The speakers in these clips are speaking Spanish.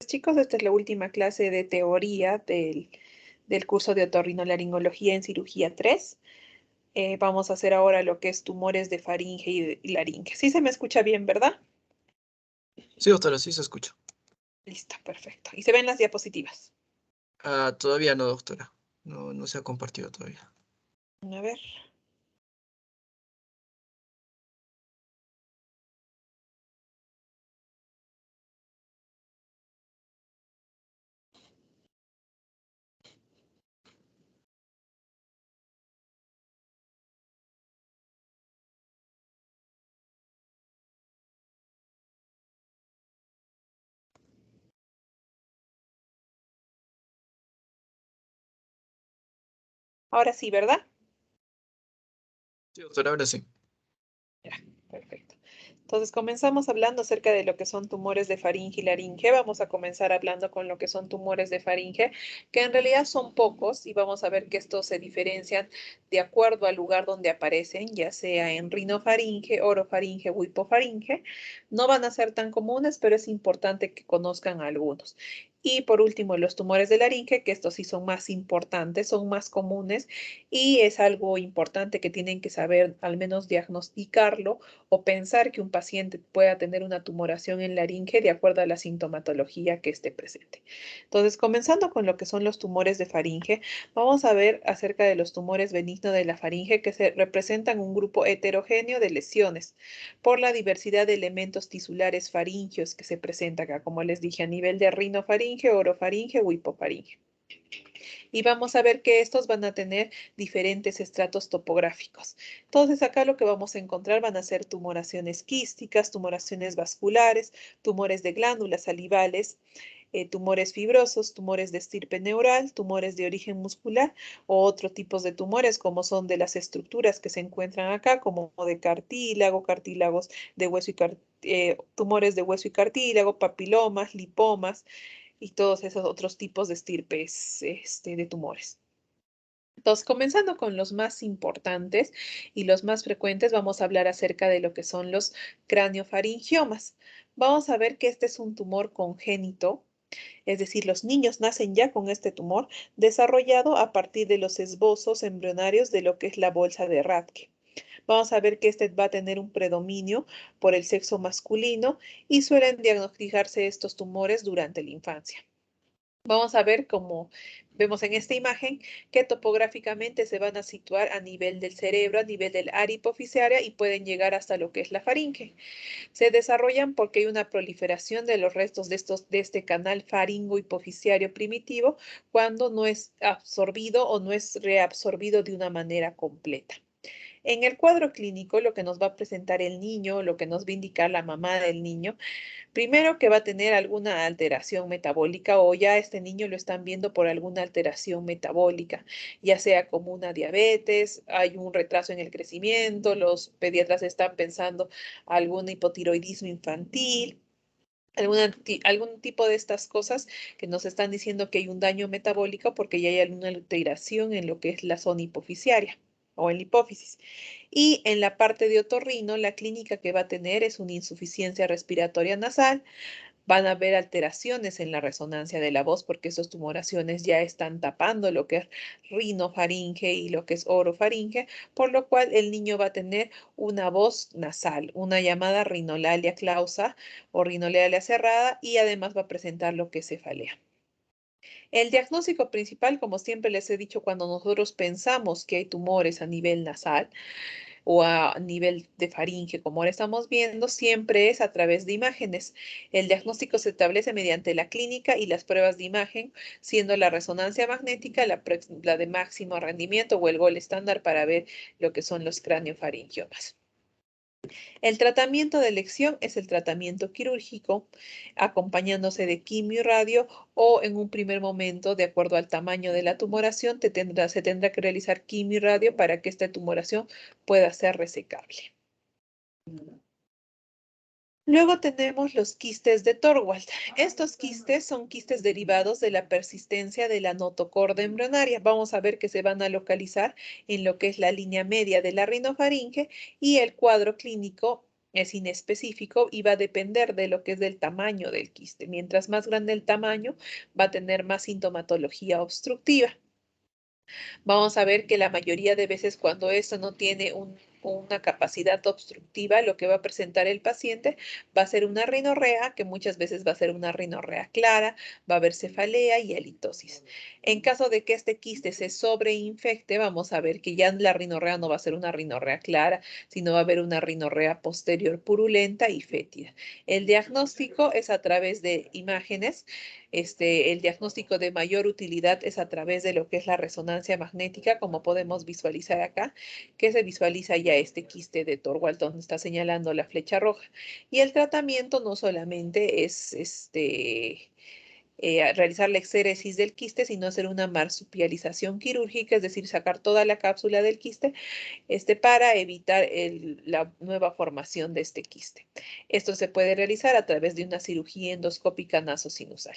chicos, esta es la última clase de teoría del curso de otorrinolaringología en cirugía 3. Vamos a hacer ahora lo que es tumores de faringe y laringe. Sí se me escucha bien, ¿verdad? Sí, doctora, sí se escucha. Listo, perfecto. Y se ven las diapositivas. Todavía no, doctora. No se ha compartido todavía. A ver. Ahora sí, ¿verdad? Sí, doctora, ahora sí. Ya, perfecto. Entonces comenzamos hablando acerca de lo que son tumores de faringe y laringe. Vamos a comenzar hablando con lo que son tumores de faringe, que en realidad son pocos y vamos a ver que estos se diferencian de acuerdo al lugar donde aparecen, ya sea en rinofaringe, orofaringe o hipofaringe. No van a ser tan comunes, pero es importante que conozcan algunos. Y por último, los tumores de laringe, que estos sí son más importantes, son más comunes y es algo importante que tienen que saber al menos diagnosticarlo o pensar que un paciente pueda tener una tumoración en laringe de acuerdo a la sintomatología que esté presente. Entonces, comenzando con lo que son los tumores de faringe, vamos a ver acerca de los tumores benignos de la faringe que se representan un grupo heterogéneo de lesiones por la diversidad de elementos tisulares faringios que se presenta acá, como les dije, a nivel de rinofaringe, orofaringe o hipofaringe. Y vamos a ver que estos van a tener diferentes estratos topográficos. Entonces, acá lo que vamos a encontrar van a ser tumoraciones quísticas, tumoraciones vasculares, tumores de glándulas salivales, tumores fibrosos, tumores de estirpe neural, tumores de origen muscular o otros tipos de tumores como son de las estructuras que se encuentran acá, como de cartílago, cartílagos de hueso tumores de hueso y cartílago, papilomas, lipomas y todos esos otros tipos de estirpes de tumores. Entonces, comenzando con los más importantes y los más frecuentes, vamos a hablar acerca de lo que son los craniofaringiomas. Vamos a ver que este es un tumor congénito, es decir, los niños nacen ya con este tumor desarrollado a partir de los esbozos embrionarios de lo que es la bolsa de Rathke. Vamos a ver que este va a tener un predominio por el sexo masculino y suelen diagnosticarse estos tumores durante la infancia. Vamos a ver, como vemos en esta imagen, que topográficamente se van a situar a nivel del cerebro, a nivel del área hipoficiaria y pueden llegar hasta lo que es la faringe. Se desarrollan porque hay una proliferación de los restos de este canal faringo-hipoficiario primitivo cuando no es absorbido o no es reabsorbido de una manera completa. En el cuadro clínico, lo que nos va a presentar el niño, lo que nos va a indicar la mamá del niño, primero que va a tener alguna alteración metabólica o ya este niño lo están viendo por alguna alteración metabólica, ya sea como una diabetes, hay un retraso en el crecimiento, los pediatras están pensando algún hipotiroidismo infantil. Algún tipo de estas cosas que nos están diciendo que hay un daño metabólico porque ya hay alguna alteración en lo que es la zona hipoficiaria o en la hipófisis. Y en la parte de otorrino, la clínica que va a tener es una insuficiencia respiratoria nasal. Van a haber alteraciones en la resonancia de la voz porque esas tumoraciones ya están tapando lo que es rinofaringe y lo que es orofaringe, por lo cual el niño va a tener una voz nasal, una llamada rinolalia clausa o rinolalia cerrada y además va a presentar lo que es cefalea. El diagnóstico principal, como siempre les he dicho, cuando nosotros pensamos que hay tumores a nivel nasal, o a nivel de faringe, como ahora estamos viendo, siempre es a través de imágenes. El diagnóstico se establece mediante la clínica y las pruebas de imagen, siendo la resonancia magnética la de máximo rendimiento o el gol estándar para ver lo que son los craniofaringiomas. El tratamiento de elección es el tratamiento quirúrgico, acompañándose de quimio y radio, o en un primer momento, de acuerdo al tamaño de la tumoración, se tendrá que realizar quimio y radio para que esta tumoración pueda ser resecable. Luego tenemos los quistes de Torwald. Estos quistes son quistes derivados de la persistencia de la notocorda embrionaria. Vamos a ver que se van a localizar en lo que es la línea media de la rinofaringe y el cuadro clínico es inespecífico y va a depender de lo que es del tamaño del quiste. Mientras más grande el tamaño, va a tener más sintomatología obstructiva. Vamos a ver que la mayoría de veces cuando esto no tiene una capacidad obstructiva, lo que va a presentar el paciente va a ser una rinorrea, que muchas veces va a ser una rinorrea clara, va a haber cefalea y halitosis. En caso de que este quiste se sobreinfecte, vamos a ver que ya la rinorrea no va a ser una rinorrea clara, sino va a haber una rinorrea posterior purulenta y fétida. El diagnóstico es a través de imágenes. El diagnóstico de mayor utilidad es a través de lo que es la resonancia magnética, como podemos visualizar acá, que se visualiza ya este quiste de Torwald donde está señalando la flecha roja. Y el tratamiento no solamente es realizar la exéresis del quiste, sino hacer una marsupialización quirúrgica, es decir, sacar toda la cápsula del quiste, para evitar la nueva formación de este quiste. Esto se puede realizar a través de una cirugía endoscópica nasosinusal.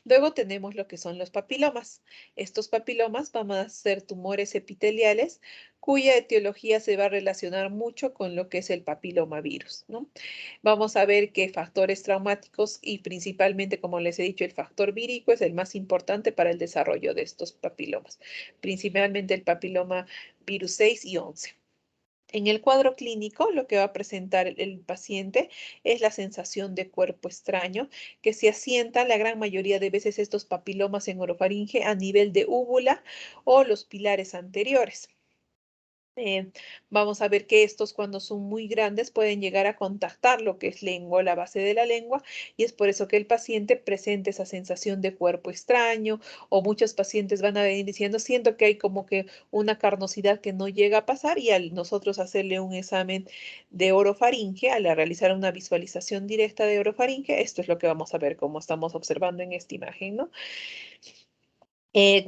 Luego tenemos lo que son los papilomas. Estos papilomas van a ser tumores epiteliales cuya etiología se va a relacionar mucho con lo que es el papilomavirus, ¿no? Vamos a ver que factores traumáticos y principalmente, como les he dicho, el factor vírico es el más importante para el desarrollo de estos papilomas, principalmente el papiloma virus 6 y 11. En el cuadro clínico, lo que va a presentar el paciente es la sensación de cuerpo extraño, que se asienta la gran mayoría de veces estos papilomas en orofaringe a nivel de úvula o los pilares anteriores. Vamos a ver que estos cuando son muy grandes pueden llegar a contactar lo que es lengua, la base de la lengua, y es por eso que el paciente presenta esa sensación de cuerpo extraño, o muchos pacientes van a venir diciendo, siento que hay como que una carnosidad que no llega a pasar, y al nosotros hacerle un examen de orofaringe, al realizar una visualización directa de orofaringe, esto es lo que vamos a ver como estamos observando en esta imagen, ¿no?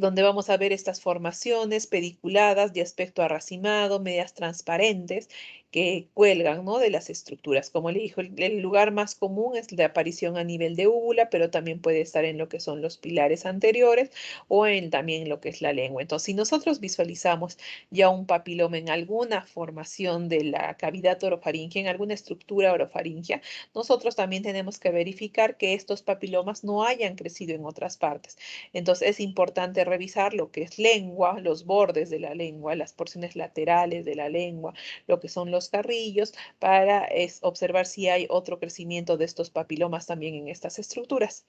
Donde vamos a ver estas formaciones pediculadas de aspecto arracimado, medias transparentes, que cuelgan, ¿no?, de las estructuras. Como le dijo, el lugar más común es la aparición a nivel de úvula, pero también puede estar en lo que son los pilares anteriores o en también lo que es la lengua. Entonces, si nosotros visualizamos ya un papiloma en alguna formación de la cavidad orofaringea, en alguna estructura orofaringea, nosotros también tenemos que verificar que estos papilomas no hayan crecido en otras partes. Entonces es importante revisar lo que es lengua, los bordes de la lengua, las porciones laterales de la lengua, lo que son los carrillos, para observar si hay otro crecimiento de estos papilomas también en estas estructuras.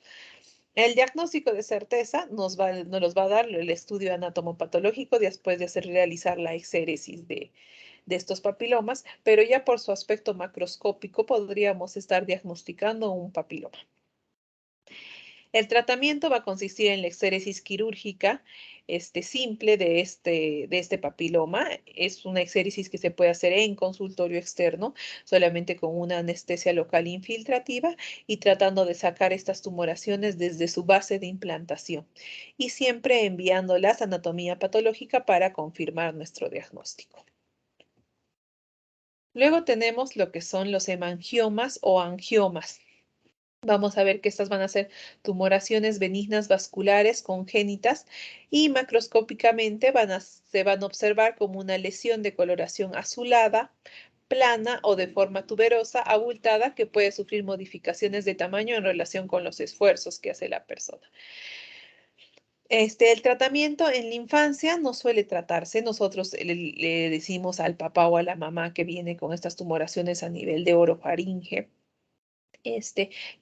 El diagnóstico de certeza nos los va a dar el estudio anatomopatológico después de realizar la exéresis de estos papilomas, pero ya por su aspecto macroscópico podríamos estar diagnosticando un papiloma. El tratamiento va a consistir en la exéresis quirúrgica simple de este papiloma. Es una exéresis que se puede hacer en consultorio externo, solamente con una anestesia local infiltrativa y tratando de sacar estas tumoraciones desde su base de implantación y siempre enviándolas a anatomía patológica para confirmar nuestro diagnóstico. Luego tenemos lo que son los hemangiomas o angiomas. Vamos a ver que estas van a ser tumoraciones benignas vasculares congénitas y macroscópicamente se van a observar como una lesión de coloración azulada, plana o de forma tuberosa, abultada, que puede sufrir modificaciones de tamaño en relación con los esfuerzos que hace la persona. El tratamiento en la infancia no suele tratarse. Nosotros le decimos al papá o a la mamá que viene con estas tumoraciones a nivel de orofaringe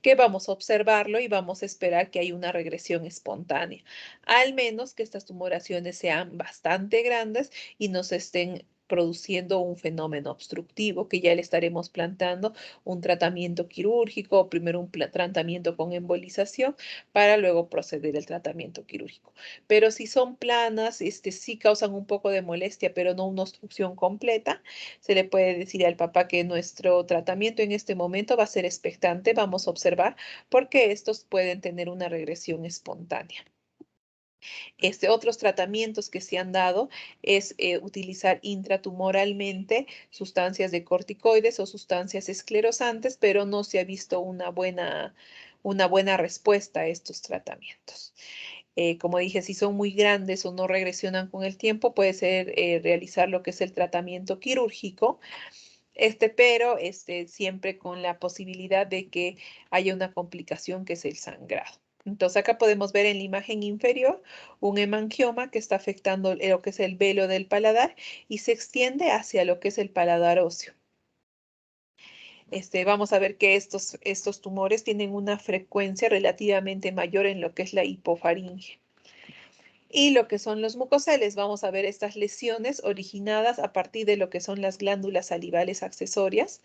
que vamos a observarlo y vamos a esperar que haya una regresión espontánea, al menos que estas tumoraciones sean bastante grandes y nos estén produciendo un fenómeno obstructivo, que ya le estaremos planteando un tratamiento quirúrgico o primero un tratamiento con embolización para luego proceder al tratamiento quirúrgico. Pero si son planas, sí causan un poco de molestia, pero no una obstrucción completa, se le puede decir al papá que nuestro tratamiento en este momento va a ser expectante, vamos a observar, porque estos pueden tener una regresión espontánea. Otros tratamientos que se han dado es utilizar intratumoralmente sustancias de corticoides o sustancias esclerosantes, pero no se ha visto una buena respuesta a estos tratamientos. Como dije, si son muy grandes o no regresionan con el tiempo, puede ser realizar lo que es el tratamiento quirúrgico pero siempre con la posibilidad de que haya una complicación que es el sangrado. Entonces acá podemos ver en la imagen inferior un hemangioma que está afectando lo que es el velo del paladar y se extiende hacia lo que es el paladar óseo. Vamos a ver que estos tumores tienen una frecuencia relativamente mayor en lo que es la hipofaringe. Y lo que son los mucoceles, vamos a ver estas lesiones originadas a partir de lo que son las glándulas salivales accesorias.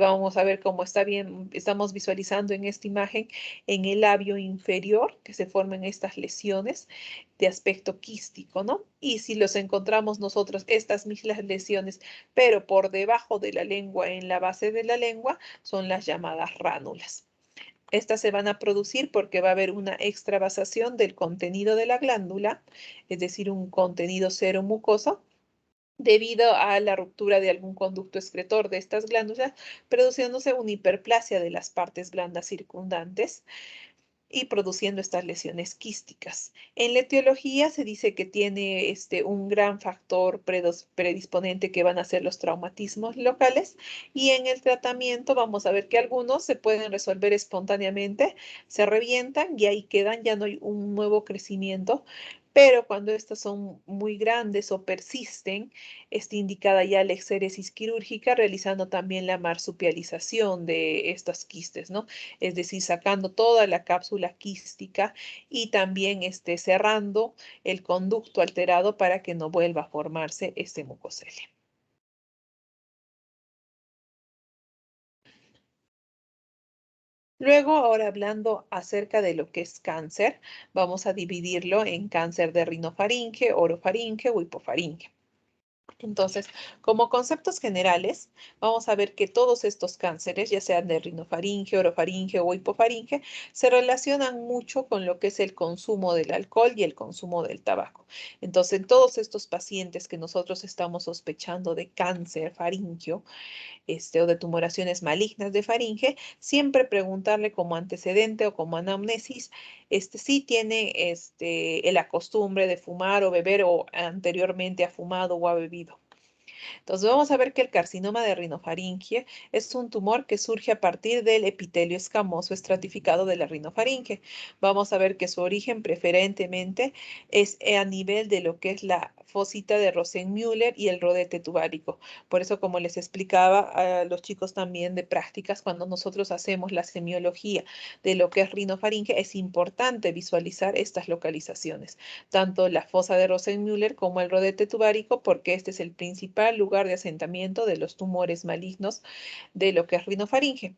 Vamos a ver cómo está bien, estamos visualizando en esta imagen en el labio inferior que se forman estas lesiones de aspecto quístico, ¿no? Y si los encontramos nosotros, estas mismas lesiones, pero por debajo de la lengua, en la base de la lengua, son las llamadas ránulas. Estas se van a producir porque va a haber una extravasación del contenido de la glándula, es decir, un contenido cero mucoso, debido a la ruptura de algún conducto excretor de estas glándulas, produciéndose una hiperplasia de las partes blandas circundantes y produciendo estas lesiones quísticas. En la etiología se dice que tiene un gran factor predisponente que van a ser los traumatismos locales y en el tratamiento vamos a ver que algunos se pueden resolver espontáneamente, se revientan y ahí quedan, ya no hay un nuevo crecimiento. Pero cuando estas son muy grandes o persisten, está indicada ya la exéresis quirúrgica, realizando también la marsupialización de estas quistes, ¿no? Es decir, sacando toda la cápsula quística y también cerrando el conducto alterado para que no vuelva a formarse este mucocele. Luego, ahora hablando acerca de lo que es cáncer, vamos a dividirlo en cáncer de rinofaringe, orofaringe o hipofaringe. Entonces, como conceptos generales, vamos a ver que todos estos cánceres, ya sean de rinofaringe, orofaringe o hipofaringe, se relacionan mucho con lo que es el consumo del alcohol y el consumo del tabaco. Entonces, en todos estos pacientes que nosotros estamos sospechando de cáncer faríngeo, o de tumoraciones malignas de faringe, siempre preguntarle como antecedente o como anamnesis, si tiene la costumbre de fumar o beber o anteriormente ha fumado o ha bebido. Entonces vamos a ver que el carcinoma de rinofaringe es un tumor que surge a partir del epitelio escamoso estratificado de la rinofaringe. Vamos a ver que su origen preferentemente es a nivel de lo que es la fosita de Rosenmüller y el rodete tubárico. Por eso, como les explicaba a los chicos también de prácticas, cuando nosotros hacemos la semiología de lo que es rinofaringe, es importante visualizar estas localizaciones, tanto la fosa de Rosenmüller como el rodete tubárico, porque este es el principal lugar de asentamiento de los tumores malignos de lo que es rinofaringe.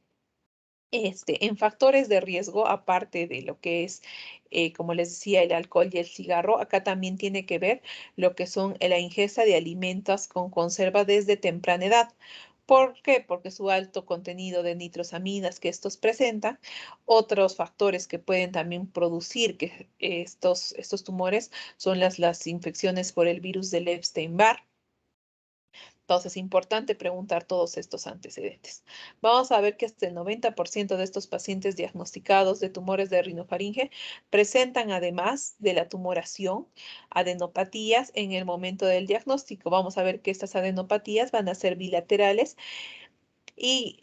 En factores de riesgo, aparte de lo que es, como les decía, el alcohol y el cigarro, acá también tiene que ver lo que son la ingesta de alimentos con conserva desde temprana edad. ¿Por qué? Porque su alto contenido de nitrosaminas que estos presentan, otros factores que pueden también producir que estos tumores son las infecciones por el virus del Epstein-Barr. Entonces, es importante preguntar todos estos antecedentes. Vamos a ver que hasta el 90% de estos pacientes diagnosticados de tumores de rinofaringe presentan, además de la tumoración, adenopatías en el momento del diagnóstico. Vamos a ver que estas adenopatías van a ser bilaterales y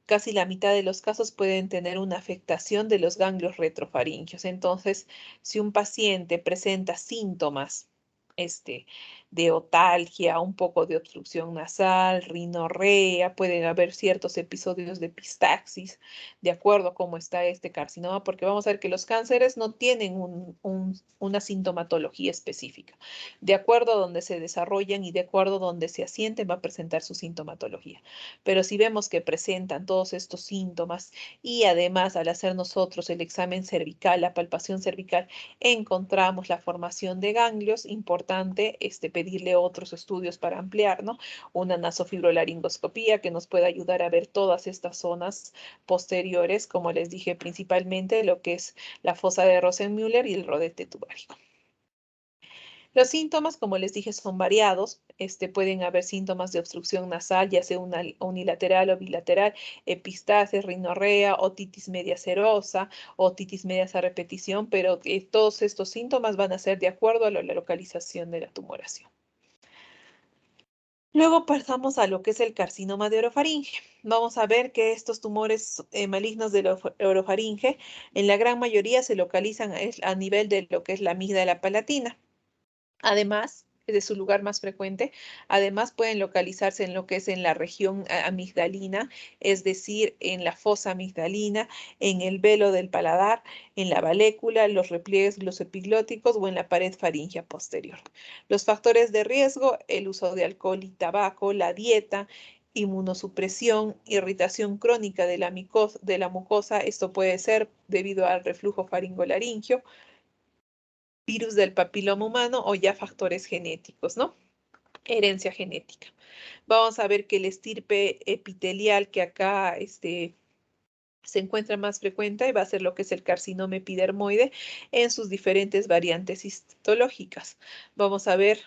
casi la mitad de los casos pueden tener una afectación de los ganglios retrofaringios. Entonces, si un paciente presenta síntomas, de otalgia, un poco de obstrucción nasal, rinorrea, pueden haber ciertos episodios de epistaxis, de acuerdo a cómo está este carcinoma, porque vamos a ver que los cánceres no tienen una sintomatología específica. De acuerdo a donde se desarrollan y de acuerdo a donde se asienten, va a presentar su sintomatología. Pero si vemos que presentan todos estos síntomas y además al hacer nosotros el examen cervical, la palpación cervical, encontramos la formación de ganglios, importante pedirle otros estudios para ampliar, ¿no? Una nasofibrolaringoscopía que nos pueda ayudar a ver todas estas zonas posteriores, como les dije, principalmente lo que es la fosa de Rosenmüller y el rodete tubárico. Los síntomas, como les dije, son variados. Pueden haber síntomas de obstrucción nasal, ya sea unilateral o bilateral, epistasis, rinorrea, otitis media serosa, otitis media a repetición, pero todos estos síntomas van a ser de acuerdo a la localización de la tumoración. Luego pasamos a lo que es el carcinoma de orofaringe. Vamos a ver que estos tumores malignos del orofaringe en la gran mayoría se localizan a nivel de lo que es la amígdala palatina. Además, es de su lugar más frecuente, además pueden localizarse en lo que es en la región amigdalina, es decir, en la fosa amigdalina, en el velo del paladar, en la valécula, los repliegues glosoepiglóticos o en la pared faríngea posterior. Los factores de riesgo, el uso de alcohol y tabaco, la dieta, inmunosupresión, irritación crónica de la mucosa, esto puede ser debido al reflujo faringolaringio, virus del papiloma humano o ya factores genéticos, ¿no? Herencia genética. Vamos a ver que el estirpe epitelial que acá se encuentra más frecuente va a ser lo que es el carcinoma epidermoide en sus diferentes variantes histológicas. Vamos a ver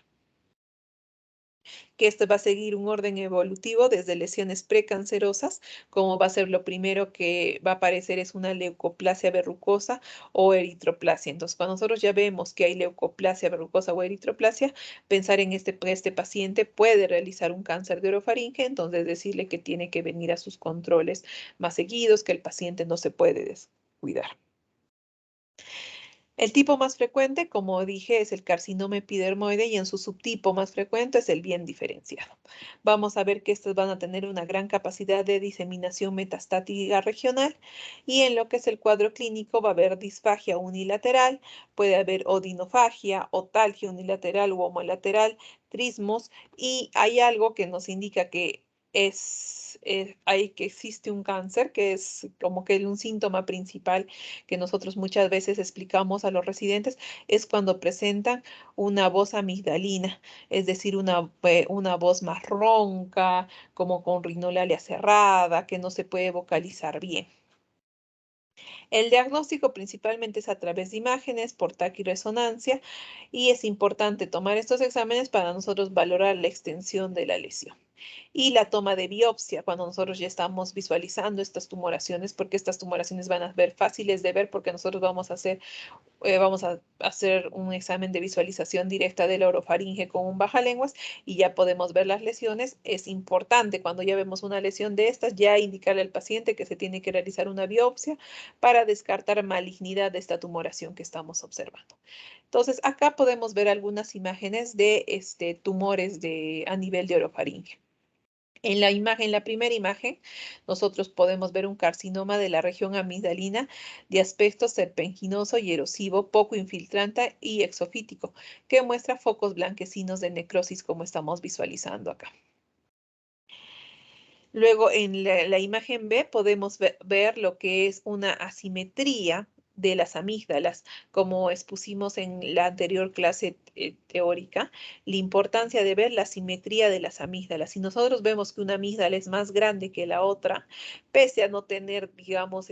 que esto va a seguir un orden evolutivo desde lesiones precancerosas, como va a ser lo primero que va a aparecer es una leucoplasia verrucosa o eritroplasia. Entonces, cuando nosotros ya vemos que hay leucoplasia verrucosa o eritroplasia, pensar en este paciente puede realizar un cáncer de orofaringe, entonces decirle que tiene que venir a sus controles más seguidos, que el paciente no se puede descuidar. El tipo más frecuente, como dije, es el carcinoma epidermoide y en su subtipo más frecuente es el bien diferenciado. Vamos a ver que estos van a tener una gran capacidad de diseminación metastática regional y en lo que es el cuadro clínico va a haber disfagia unilateral, puede haber odinofagia, otalgia unilateral u homolateral, trismos y hay algo que nos indica que hay que existe un cáncer, que es como que un síntoma principal que nosotros muchas veces explicamos a los residentes, es cuando presentan una voz amigdalina, es decir, una voz más ronca, como con rinolalia cerrada, que no se puede vocalizar bien. El diagnóstico principalmente es a través de imágenes por taquiresonancia y es importante tomar estos exámenes para nosotros valorar la extensión de la lesión y la toma de biopsia cuando nosotros ya estamos visualizando estas tumoraciones, porque estas tumoraciones van a ver fáciles de ver porque nosotros vamos a hacer un examen de visualización directa de la orofaringe con un bajalenguas y ya podemos ver las lesiones. Es importante cuando ya vemos una lesión de estas, ya indicarle al paciente que se tiene que realizar una biopsia para descartar malignidad de esta tumoración que estamos observando. Entonces, acá podemos ver algunas imágenes de tumores a nivel de orofaringe. En la imagen, la primera imagen, nosotros podemos ver un carcinoma de la región amigdalina de aspecto serpenginoso y erosivo, poco infiltrante y exofítico, que muestra focos blanquecinos de necrosis como estamos visualizando acá. Luego en la imagen B podemos ver lo que es una asimetría de las amígdalas, como expusimos en la anterior clase teórica, la importancia de ver la simetría de las amígdalas. Si nosotros vemos que una amígdala es más grande que la otra, pese a no tener, digamos,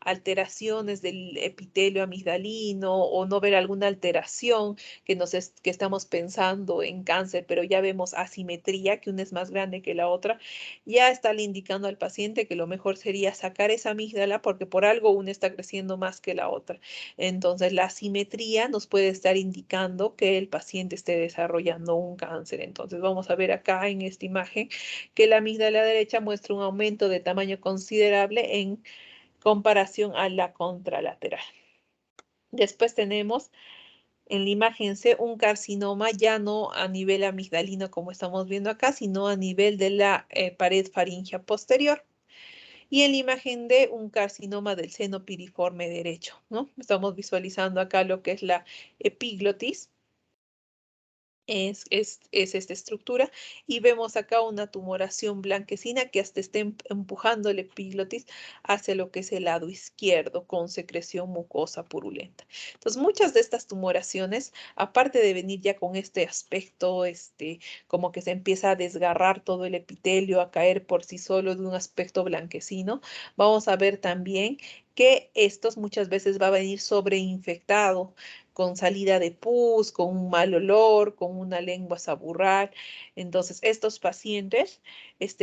alteraciones del epitelio amigdalino o no ver alguna alteración que estamos pensando en cáncer, pero ya vemos asimetría, que una es más grande que la otra, ya está indicando al paciente que lo mejor sería sacar esa amígdala porque por algo una está creciendo más que la otra. Entonces, la asimetría nos puede estar indicando que el paciente esté desarrollando un cáncer. Entonces, vamos a ver acá en esta imagen que la amígdala derecha muestra un aumento de tamaño considerable en comparación a la contralateral. Después tenemos en la imagen C un carcinoma ya no a nivel amigdalino como estamos viendo acá, sino a nivel de la pared faríngea posterior. Y en la imagen D un carcinoma del seno piriforme derecho, ¿no? Estamos visualizando acá lo que es la epiglotis. Es esta estructura y vemos acá una tumoración blanquecina que hasta está empujando el epiglotis hacia lo que es el lado izquierdo con secreción mucosa purulenta. Entonces, muchas de estas tumoraciones, aparte de venir ya con este aspecto, como que se empieza a desgarrar todo el epitelio, a caer por sí solo de un aspecto blanquecino, vamos a ver también que estos muchas veces va a venir sobreinfectado con salida de pus, con un mal olor, con una lengua saburral. Entonces, estos pacientes,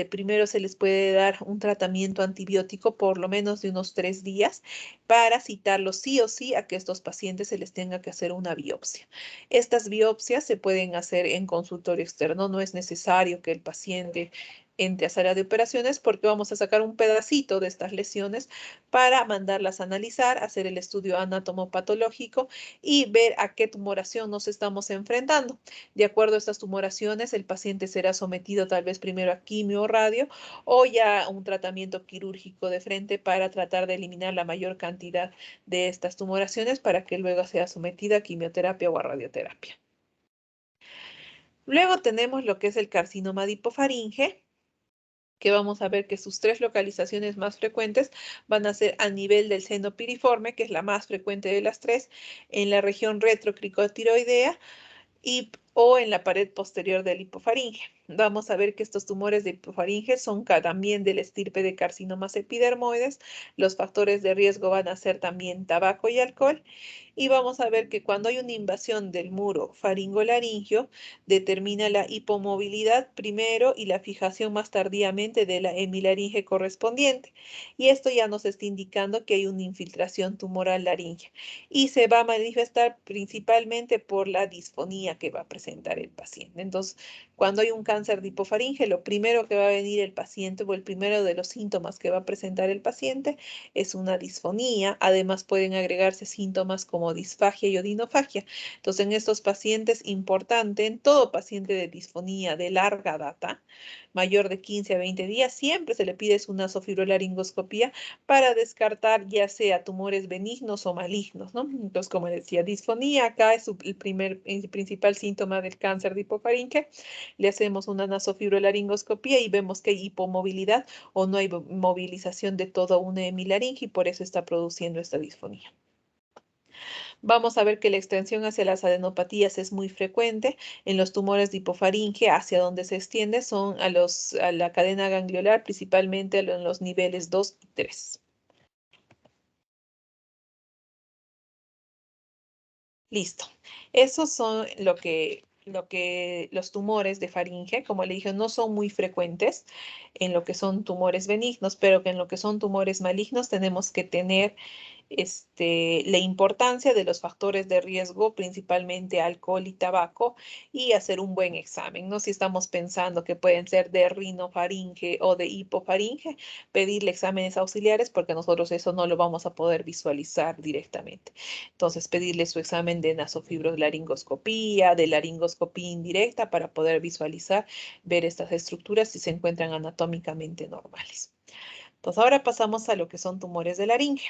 primero se les puede dar un tratamiento antibiótico por lo menos de unos 3 días para citarlos sí o sí a que estos pacientes se les tenga que hacer una biopsia. Estas biopsias se pueden hacer en consultorio externo, no es necesario que el paciente entre a sala de operaciones porque vamos a sacar un pedacito de estas lesiones para mandarlas a analizar, hacer el estudio anatomopatológico y ver a qué tumoración nos estamos enfrentando. De acuerdo a estas tumoraciones, el paciente será sometido tal vez primero a quimio o radio o ya a un tratamiento quirúrgico de frente para tratar de eliminar la mayor cantidad de estas tumoraciones para que luego sea sometida a quimioterapia o a radioterapia. Luego tenemos lo que es el carcinoma de hipofaringe, que vamos a ver que sus 3 localizaciones más frecuentes van a ser a nivel del seno piriforme, que es la más frecuente de las 3, en la región retrocricotiroidea o en la pared posterior del hipofaringe. Vamos a ver que estos tumores de hipofaringe son también del estirpe de carcinomas epidermoides. Los factores de riesgo van a ser también tabaco y alcohol. Y vamos a ver que cuando hay una invasión del muro faringolaringio, determina la hipomovilidad primero y la fijación más tardíamente de la hemilaringe correspondiente. Y esto ya nos está indicando que hay una infiltración tumoral laringea. Y se va a manifestar principalmente por la disfonía que va a presentar el paciente. Entonces, cuando hay un cáncer de hipofaringe, lo primero que va a venir el paciente o el primero de los síntomas que va a presentar el paciente es una disfonía. Además, pueden agregarse síntomas como disfagia y odinofagia. Entonces, en estos pacientes, importante, en todo paciente de disfonía de larga data, mayor de 15 a 20 días, siempre se le pide una nasofibrolaringoscopía para descartar ya sea tumores benignos o malignos, ¿no? Entonces, como decía, disfonía, acá es el principal síntoma del cáncer de hipofaringe. Le hacemos una nasofibrolaringoscopía y vemos que hay hipomovilidad o no hay movilización de toda una hemilaringe y por eso está produciendo esta disfonía. Vamos a ver que la extensión hacia las adenopatías es muy frecuente. En los tumores de hipofaringe, hacia donde se extiende son a la cadena gangliolar, principalmente en los niveles 2 y 3. Listo. Esos son los tumores de faringe, como le dije, no son muy frecuentes en lo que son tumores benignos, pero que en lo que son tumores malignos tenemos que tener la importancia de los factores de riesgo, principalmente alcohol y tabaco, y hacer un buen examen, ¿no? Si estamos pensando que pueden ser de rinofaringe o de hipofaringe, pedirle exámenes auxiliares porque nosotros eso no lo vamos a poder visualizar directamente. Entonces, pedirle su examen de nasofibrolaringoscopía, de laringoscopía indirecta para poder visualizar, ver estas estructuras si se encuentran anatómicamente normales. Entonces, ahora pasamos a lo que son tumores de laringe.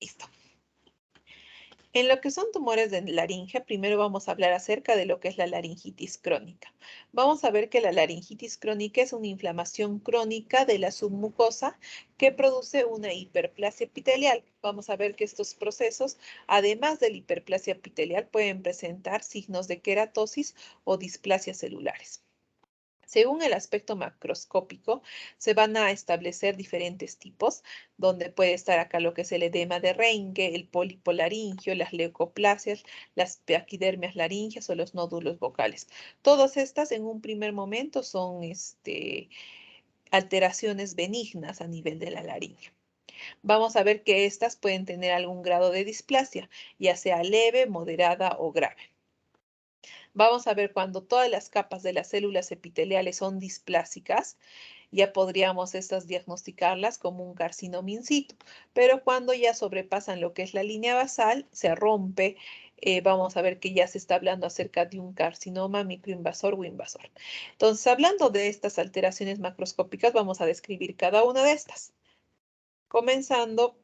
Listo. En lo que son tumores de laringe, primero vamos a hablar acerca de lo que es la laringitis crónica. Vamos a ver que la laringitis crónica es una inflamación crónica de la submucosa que produce una hiperplasia epitelial. Vamos a ver que estos procesos, además de la hiperplasia epitelial, pueden presentar signos de queratosis o displasias celulares. Según el aspecto macroscópico, se van a establecer diferentes tipos, donde puede estar acá lo que es el edema de Reinke, el pólipo laringio, las leucoplasias, las paquidermias laringias o los nódulos vocales. Todas estas en un primer momento son alteraciones benignas a nivel de la laringe. Vamos a ver que estas pueden tener algún grado de displasia, ya sea leve, moderada o grave. Vamos a ver cuando todas las capas de las células epiteliales son displásicas, ya podríamos estas diagnosticarlas como un carcinoma in situ, pero cuando ya sobrepasan lo que es la línea basal, se rompe, vamos a ver que ya se está hablando acerca de un carcinoma microinvasor o invasor. Entonces, hablando de estas alteraciones macroscópicas, vamos a describir cada una de estas. Comenzando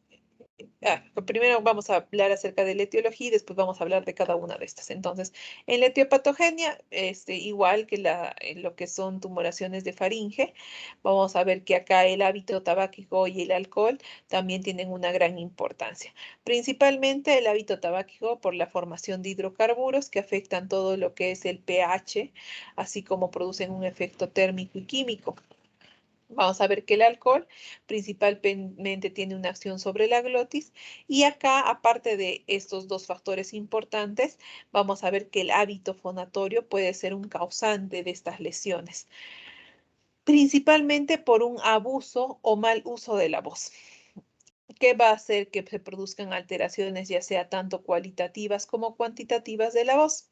primero vamos a hablar acerca de la etiología y después vamos a hablar de cada una de estas. Entonces, en la etiopatogenia, igual que en lo que son tumoraciones de faringe, vamos a ver que acá el hábito tabáquico y el alcohol también tienen una gran importancia. Principalmente el hábito tabáquico por la formación de hidrocarburos que afectan todo lo que es el pH, así como producen un efecto térmico y químico. Vamos a ver que el alcohol principalmente tiene una acción sobre la glotis y acá, aparte de estos dos factores importantes, vamos a ver que el hábito fonatorio puede ser un causante de estas lesiones, principalmente por un abuso o mal uso de la voz, que va a hacer que se produzcan alteraciones ya sea tanto cualitativas como cuantitativas de la voz.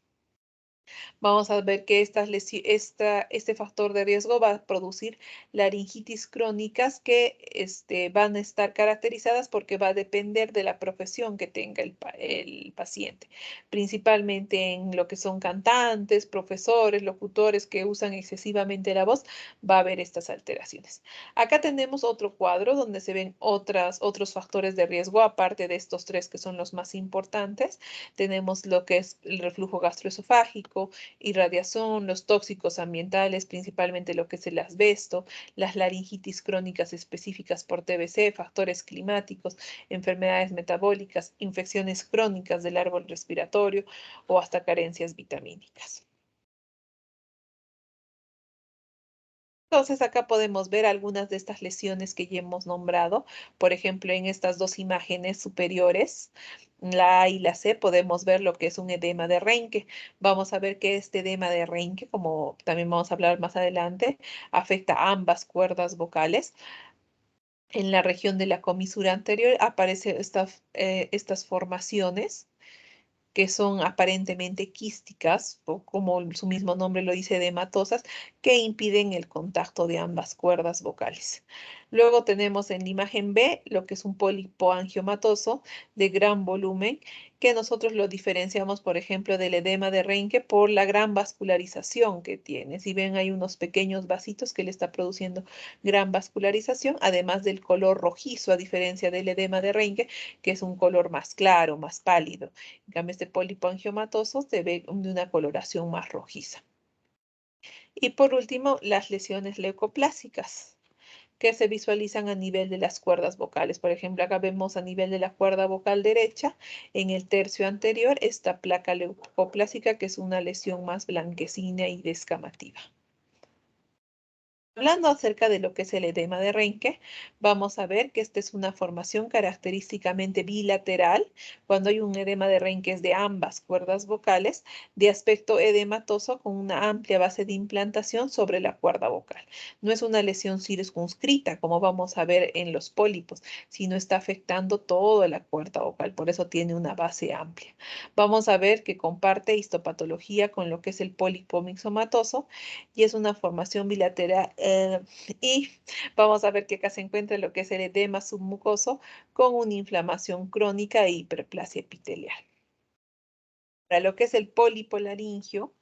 Vamos a ver que este factor de riesgo va a producir laringitis crónicas que van a estar caracterizadas porque va a depender de la profesión que tenga el paciente, principalmente en lo que son cantantes, profesores, locutores que usan excesivamente la voz, va a haber estas alteraciones. Acá tenemos otro cuadro donde se ven otros factores de riesgo, aparte de estos tres que son los más importantes. Tenemos lo que es el reflujo gastroesofágico, irradiación, los tóxicos ambientales, principalmente lo que es el asbesto, las laringitis crónicas específicas por TBC, factores climáticos, enfermedades metabólicas, infecciones crónicas del árbol respiratorio o hasta carencias vitamínicas. Entonces acá podemos ver algunas de estas lesiones que ya hemos nombrado. Por ejemplo, en estas dos imágenes superiores, la A y la C, podemos ver lo que es un edema de Reinke. Vamos a ver que este edema de Reinke, como también vamos a hablar más adelante, afecta a ambas cuerdas vocales. En la región de la comisura anterior aparecen estas formaciones que son aparentemente quísticas, o como su mismo nombre lo dice, edematosas, que impiden el contacto de ambas cuerdas vocales. Luego tenemos en la imagen B lo que es un pólipo angiomatoso de gran volumen, que nosotros lo diferenciamos, por ejemplo, del edema de Reinke por la gran vascularización que tiene. Si ven, hay unos pequeños vasitos que le está produciendo gran vascularización, además del color rojizo, a diferencia del edema de Reinke, que es un color más claro, más pálido. En cambio, este pólipo angiomatoso se ve de una coloración más rojiza. Y por último, las lesiones leucoplásicas, que se visualizan a nivel de las cuerdas vocales. Por ejemplo, acá vemos a nivel de la cuerda vocal derecha, en el tercio anterior, esta placa leucoplásica, que es una lesión más blanquecina y descamativa. Hablando acerca de lo que es el edema de Reinke, vamos a ver que esta es una formación característicamente bilateral. Cuando hay un edema de Reinke es de ambas cuerdas vocales, de aspecto edematoso con una amplia base de implantación sobre la cuerda vocal. No es una lesión circunscrita, como vamos a ver en los pólipos, sino está afectando toda la cuerda vocal, por eso tiene una base amplia. Vamos a ver que comparte histopatología con lo que es el pólipo mixomatoso y es una formación bilateral. Y vamos a ver que acá se encuentra lo que es el edema submucoso con una inflamación crónica e hiperplasia epitelial. Para lo que es el pólipo laringio,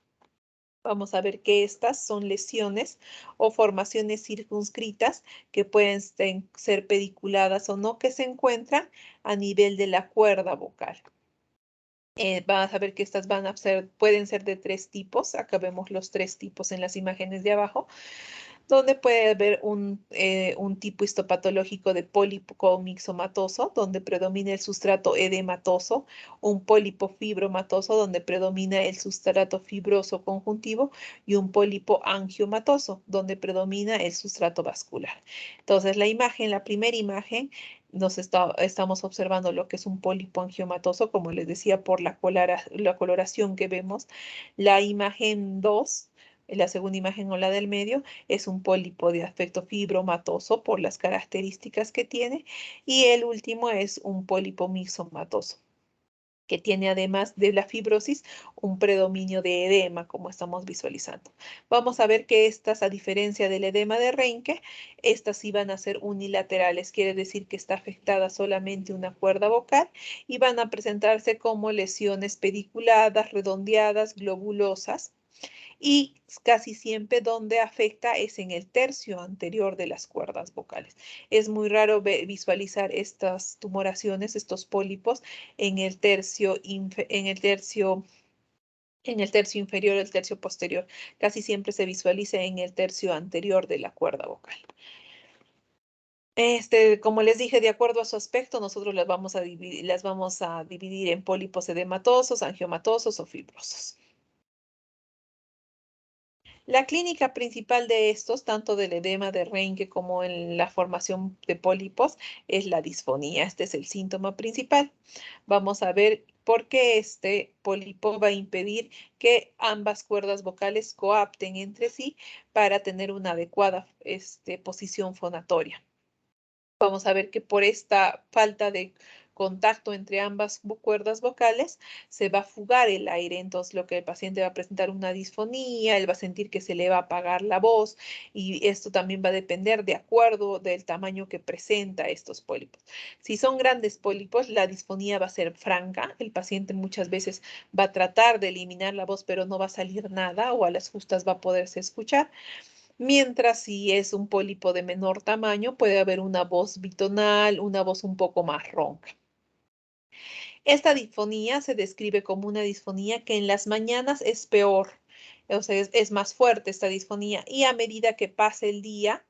vamos a ver que estas son lesiones o formaciones circunscritas que pueden ser pediculadas o no, que se encuentran a nivel de la cuerda vocal. Vas a ver que estas pueden ser de tres tipos. Acá vemos los tres tipos en las imágenes de abajo, donde puede haber un tipo histopatológico de pólipo mixomatoso, donde predomina el sustrato edematoso, un pólipo fibromatoso, donde predomina el sustrato fibroso conjuntivo, y un pólipo angiomatoso, donde predomina el sustrato vascular. Entonces, la primera imagen, estamos observando lo que es un pólipo angiomatoso, como les decía, por la coloración que vemos. La imagen 2, la segunda imagen o la del medio, es un pólipo de aspecto fibromatoso por las características que tiene. Y el último es un pólipo mixomatoso, que tiene además de la fibrosis un predominio de edema, como estamos visualizando. Vamos a ver que estas, a diferencia del edema de Reinke, estas sí van a ser unilaterales, quiere decir que está afectada solamente una cuerda vocal y van a presentarse como lesiones pediculadas, redondeadas, globulosas, y casi siempre donde afecta es en el tercio anterior de las cuerdas vocales. Es muy raro visualizar estas tumoraciones, estos pólipos en el tercio inferior o el tercio posterior. Casi siempre se visualiza en el tercio anterior de la cuerda vocal. Como les dije, de acuerdo a su aspecto, nosotros las vamos a dividir en pólipos edematosos, angiomatosos o fibrosos. La clínica principal de estos, tanto del edema de Reinke como en la formación de pólipos, es la disfonía. Este es el síntoma principal. Vamos a ver por qué este pólipo va a impedir que ambas cuerdas vocales coapten entre sí para tener una adecuada posición fonatoria. Vamos a ver que por esta falta de contacto entre ambas cuerdas vocales se va a fugar el aire, entonces lo que el paciente va a presentar una disfonía, él va a sentir que se le va a apagar la voz y esto también va a depender de acuerdo del tamaño que presenta estos pólipos. Si son grandes pólipos, la disfonía va a ser franca, el paciente muchas veces va a tratar de eliminar la voz, pero no va a salir nada o a las justas va a poderse escuchar. Mientras si es un pólipo de menor tamaño, puede haber una voz bitonal, una voz un poco más ronca. Esta disfonía se describe como una disfonía que en las mañanas es peor, o sea, es más fuerte esta disfonía y a medida que pase el día,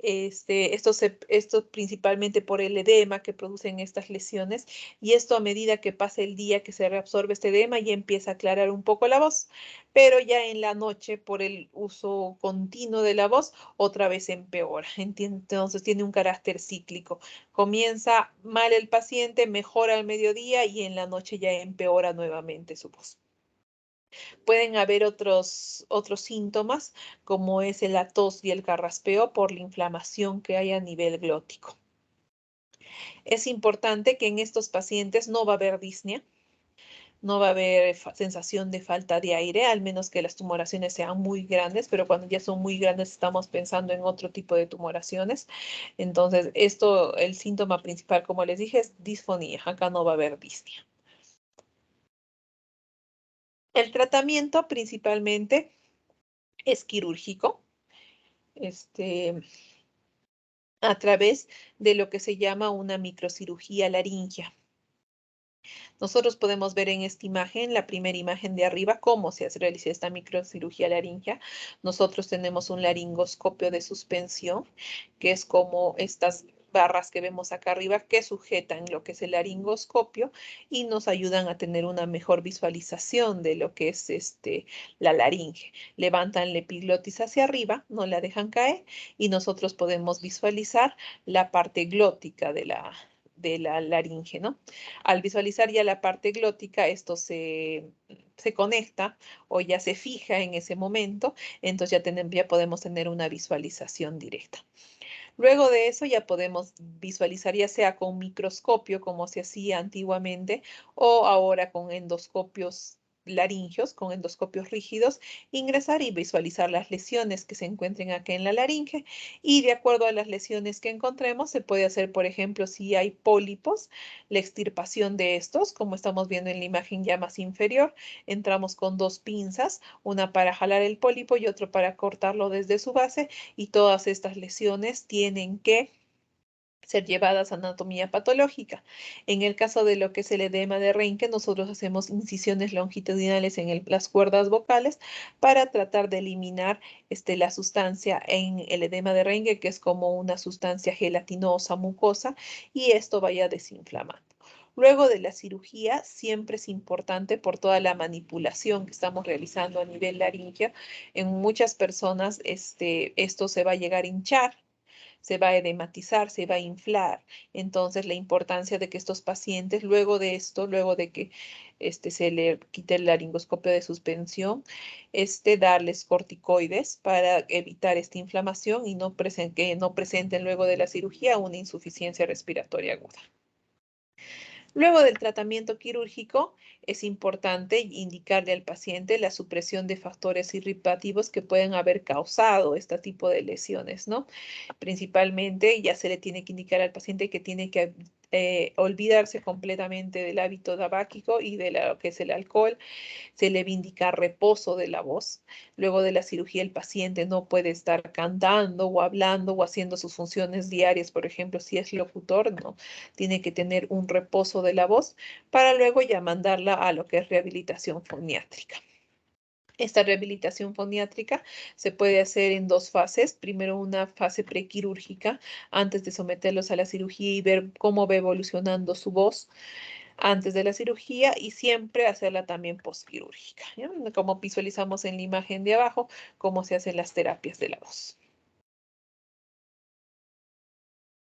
esto principalmente por el edema que producen estas lesiones, y esto a medida que pasa el día que se reabsorbe este edema ya empieza a aclarar un poco la voz, pero ya en la noche por el uso continuo de la voz otra vez empeora. Entonces tiene un carácter cíclico. Comienza mal el paciente, mejora al mediodía y en la noche ya empeora nuevamente su voz. Pueden haber otros síntomas, como es la tos y el carraspeo por la inflamación que hay a nivel glótico. Es importante que en estos pacientes no va a haber disnea, no va a haber sensación de falta de aire, al menos que las tumoraciones sean muy grandes, pero cuando ya son muy grandes estamos pensando en otro tipo de tumoraciones. Entonces, el síntoma principal, como les dije, es disfonía. Acá no va a haber disnea. El tratamiento principalmente es quirúrgico, a través de lo que se llama una microcirugía laringea. Nosotros podemos ver en esta imagen, la primera imagen de arriba, cómo se realiza esta microcirugía laringea. Nosotros tenemos un laringoscopio de suspensión, que es como estas barras que vemos acá arriba que sujetan lo que es el laringoscopio y nos ayudan a tener una mejor visualización de lo que es la laringe. Levantan la epiglotis hacia arriba, no la dejan caer y nosotros podemos visualizar la parte glótica de la laringe, ¿no? Al visualizar ya la parte glótica, esto se conecta o ya se fija en ese momento, entonces ya podemos tener una visualización directa. Luego de eso ya podemos visualizar ya sea con microscopio como se hacía antiguamente o ahora con endoscopios laringios, con endoscopios rígidos, ingresar y visualizar las lesiones que se encuentren aquí en la laringe y de acuerdo a las lesiones que encontremos se puede hacer, por ejemplo, si hay pólipos, la extirpación de estos, como estamos viendo en la imagen ya más inferior, entramos con dos pinzas, una para jalar el pólipo y otro para cortarlo desde su base y todas estas lesiones tienen que ser llevadas a anatomía patológica. En el caso de lo que es el edema de Reinke, nosotros hacemos incisiones longitudinales en las cuerdas vocales para tratar de eliminar la sustancia en el edema de Reinke, que es como una sustancia gelatinosa, mucosa, y esto vaya desinflamando. Luego de la cirugía, siempre es importante por toda la manipulación que estamos realizando a nivel laringeo. En muchas personas esto se va a llegar a hinchar, se va a edematizar, se va a inflar. Entonces, la importancia de que estos pacientes, luego de esto, luego de que se le quite el laringoscopio de suspensión, darles corticoides para evitar esta inflamación y que no presenten luego de la cirugía una insuficiencia respiratoria aguda. Luego del tratamiento quirúrgico, es importante indicarle al paciente la supresión de factores irritativos que pueden haber causado este tipo de lesiones, ¿no? Principalmente, ya se le tiene que indicar al paciente que tiene que olvidarse completamente del hábito tabáquico y de lo que es el alcohol. Se le va a indicar reposo de la voz. Luego de la cirugía, el paciente no puede estar cantando o hablando o haciendo sus funciones diarias, por ejemplo, si es locutor, no, tiene que tener un reposo de la voz para luego ya mandarla a lo que es rehabilitación foniátrica. Esta rehabilitación foniátrica se puede hacer en dos fases. Primero, una fase prequirúrgica antes de someterlos a la cirugía y ver cómo va evolucionando su voz. antes de la cirugía y siempre hacerla también postquirúrgica, ¿ya? Como visualizamos en la imagen de abajo, cómo se hacen las terapias de la voz.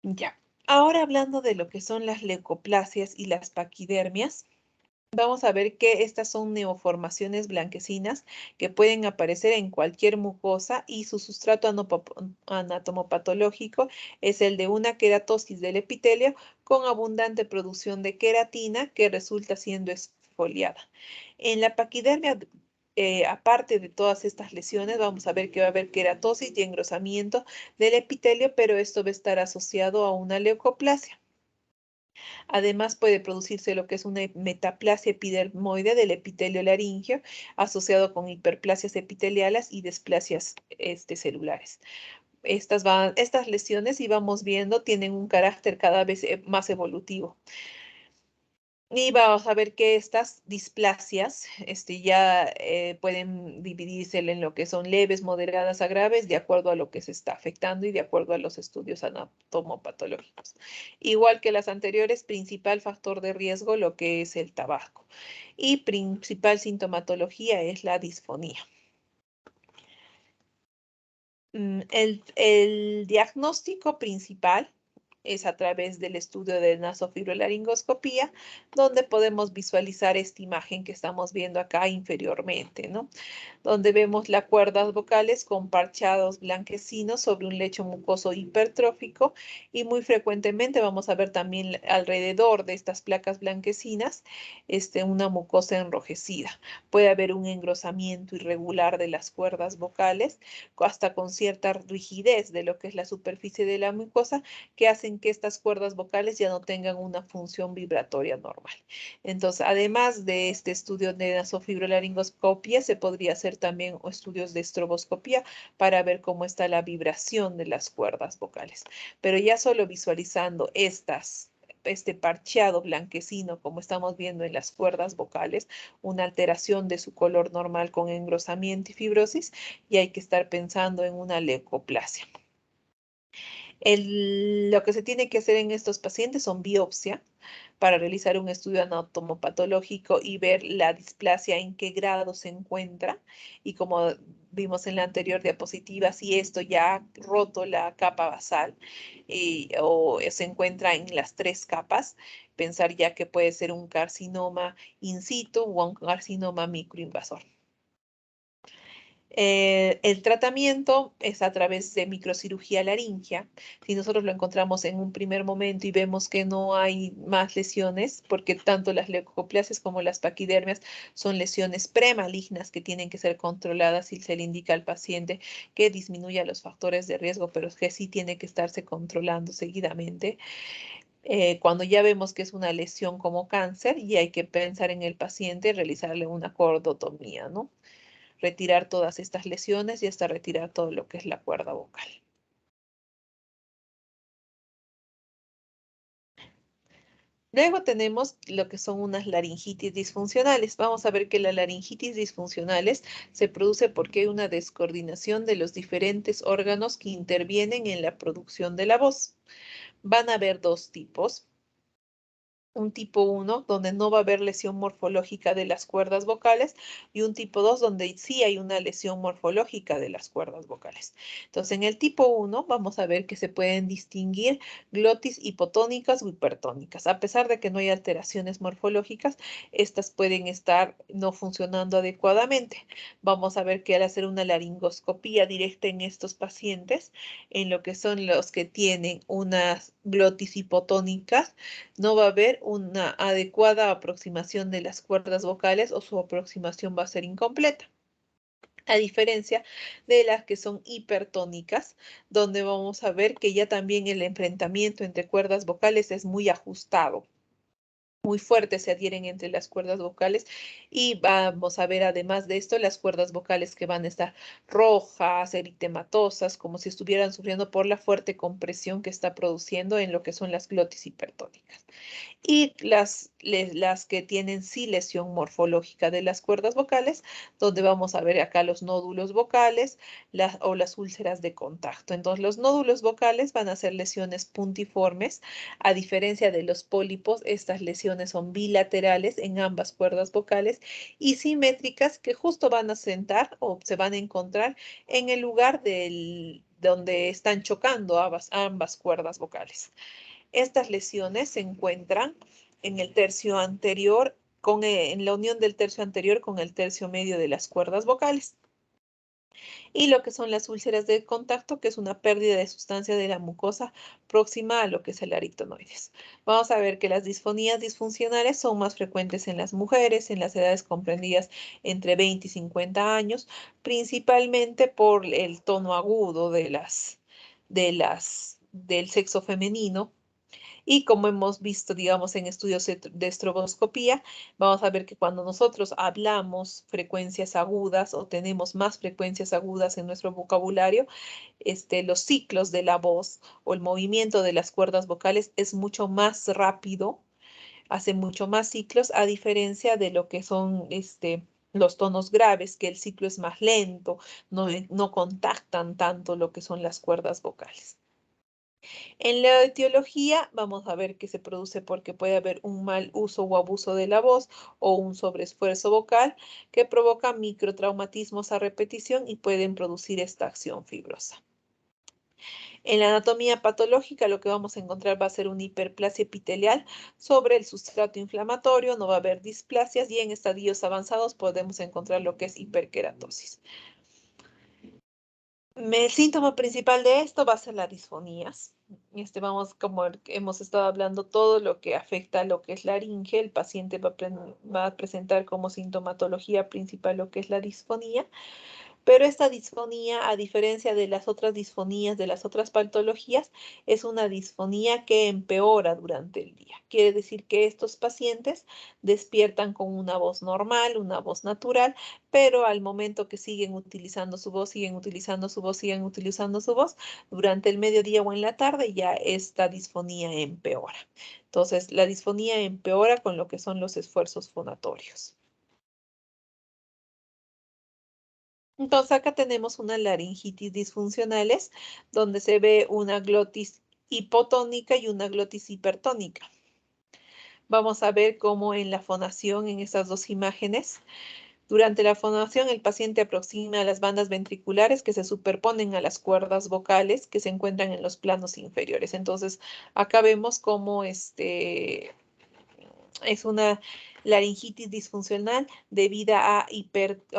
Ya. Ahora hablando de lo que son las leucoplasias y las paquidermias, vamos a ver que estas son neoformaciones blanquecinas que pueden aparecer en cualquier mucosa y su sustrato anatomopatológico es el de una queratosis del epitelio con abundante producción de queratina que resulta siendo exfoliada. En la paquidermia, aparte de todas estas lesiones, vamos a ver que va a haber queratosis y engrosamiento del epitelio, pero esto va a estar asociado a una leucoplasia. Además, puede producirse lo que es una metaplasia epidermoide del epitelio laríngeo asociado con hiperplasias epiteliales y displasias celulares. Estas lesiones, y vamos viendo, tienen un carácter cada vez más evolutivo. Y vamos a ver que estas displasias ya pueden dividirse en lo que son leves, moderadas a graves, de acuerdo a lo que se está afectando y de acuerdo a los estudios anatomopatológicos. Igual que las anteriores, principal factor de riesgo lo que es el tabaco. Y principal sintomatología es la disfonía. El diagnóstico principal es a través del estudio de nasofibrolaringoscopía, donde podemos visualizar esta imagen que estamos viendo acá inferiormente, ¿no? Donde vemos las cuerdas vocales con parchados blanquecinos sobre un lecho mucoso hipertrófico y muy frecuentemente vamos a ver también alrededor de estas placas blanquecinas una mucosa enrojecida. Puede haber un engrosamiento irregular de las cuerdas vocales, hasta con cierta rigidez de lo que es la superficie de la mucosa, que hacen que estas cuerdas vocales ya no tengan una función vibratoria normal. Entonces, además de este estudio de nasofibrolaringoscopia, se podría hacer también estudios de estroboscopía para ver cómo está la vibración de las cuerdas vocales. Pero ya solo visualizando este parcheado blanquecino, como estamos viendo en las cuerdas vocales, una alteración de su color normal con engrosamiento y fibrosis, y hay que estar pensando en una leucoplasia. Lo que se tiene que hacer en estos pacientes son biopsia para realizar un estudio anatomopatológico y ver la displasia en qué grado se encuentra. Y como vimos en la anterior diapositiva, si esto ya ha roto la capa basal o se encuentra en las 3 capas, pensar ya que puede ser un carcinoma in situ o un carcinoma microinvasor. El tratamiento es a través de microcirugía laringea. Si nosotros lo encontramos en un primer momento y vemos que no hay más lesiones, porque tanto las leucoplasias como las paquidermias son lesiones premalignas que tienen que ser controladas y se le indica al paciente que disminuya los factores de riesgo, pero que sí tiene que estarse controlando seguidamente. Cuando ya vemos que es una lesión como cáncer y hay que pensar en el paciente y realizarle una cordotomía, ¿no? Retirar todas estas lesiones y hasta retirar todo lo que es la cuerda vocal. Luego tenemos lo que son unas laringitis disfuncionales. Vamos a ver que las laringitis disfuncionales se produce porque hay una descoordinación de los diferentes órganos que intervienen en la producción de la voz. Van a haber 2 tipos. Un tipo 1, donde no va a haber lesión morfológica de las cuerdas vocales, y un tipo 2, donde sí hay una lesión morfológica de las cuerdas vocales. Entonces, en el tipo 1 vamos a ver que se pueden distinguir glotis hipotónicas o hipertónicas. A pesar de que no hay alteraciones morfológicas, estas pueden estar no funcionando adecuadamente. Vamos a ver que al hacer una laringoscopía directa en estos pacientes, en lo que son los que tienen unas glotis hipotónicas, no va a haber una adecuada aproximación de las cuerdas vocales o su aproximación va a ser incompleta. A diferencia de las que son hipertónicas, donde vamos a ver que ya también el enfrentamiento entre cuerdas vocales es muy ajustado. Muy fuertes se adhieren entre las cuerdas vocales y vamos a ver además de esto las cuerdas vocales que van a estar rojas, eritematosas, como si estuvieran sufriendo por la fuerte compresión que está produciendo en lo que son las glotis hipertónicas. Y las que tienen sí lesión morfológica de las cuerdas vocales, donde vamos a ver acá los nódulos vocales o las úlceras de contacto. Entonces, los nódulos vocales van a ser lesiones puntiformes. A diferencia de los pólipos, estas lesiones lesiones son bilaterales en ambas cuerdas vocales y simétricas que justo van a sentar o se van a encontrar en el lugar donde están chocando ambas cuerdas vocales. Estas lesiones se encuentran en el tercio anterior, en la unión del tercio anterior con el tercio medio de las cuerdas vocales. Y lo que son las úlceras de contacto, que es una pérdida de sustancia de la mucosa próxima a lo que es el aritenoides. Vamos a ver que las disfonías disfuncionales son más frecuentes en las mujeres, en las edades comprendidas entre 20 y 50 años, principalmente por el tono agudo del sexo femenino. Y como hemos visto, digamos, en estudios de estroboscopía, vamos a ver que cuando nosotros hablamos frecuencias agudas o tenemos más frecuencias agudas en nuestro vocabulario, los ciclos de la voz o el movimiento de las cuerdas vocales es mucho más rápido, hace mucho más ciclos, a diferencia de lo que son los tonos graves, que el ciclo es más lento, no contactan tanto lo que son las cuerdas vocales. En la etiología vamos a ver que se produce porque puede haber un mal uso o abuso de la voz o un sobreesfuerzo vocal que provoca microtraumatismos a repetición y pueden producir esta acción fibrosa. En la anatomía patológica lo que vamos a encontrar va a ser una hiperplasia epitelial sobre el sustrato inflamatorio, no va a haber displasias y en estadios avanzados podemos encontrar lo que es hiperkeratosis. El síntoma principal de esto va a ser las disfonías. Vamos, como hemos estado hablando, todo lo que afecta a lo que es laringe, el paciente va a presentar como sintomatología principal lo que es la disfonía. Pero esta disfonía, a diferencia de las otras disfonías, de las otras patologías, es una disfonía que empeora durante el día. Quiere decir que estos pacientes despiertan con una voz normal, una voz natural, pero al momento que siguen utilizando su voz, siguen utilizando su voz, siguen utilizando su voz, durante el mediodía o en la tarde ya esta disfonía empeora. Entonces, la disfonía empeora con lo que son los esfuerzos fonatorios. Entonces acá tenemos una laringitis disfuncionales donde se ve una glotis hipotónica y una glotis hipertónica. Vamos a ver cómo en la fonación, en estas dos imágenes, durante la fonación el paciente aproxima las bandas ventriculares que se superponen a las cuerdas vocales que se encuentran en los planos inferiores. Entonces acá vemos cómo es una laringitis disfuncional debida a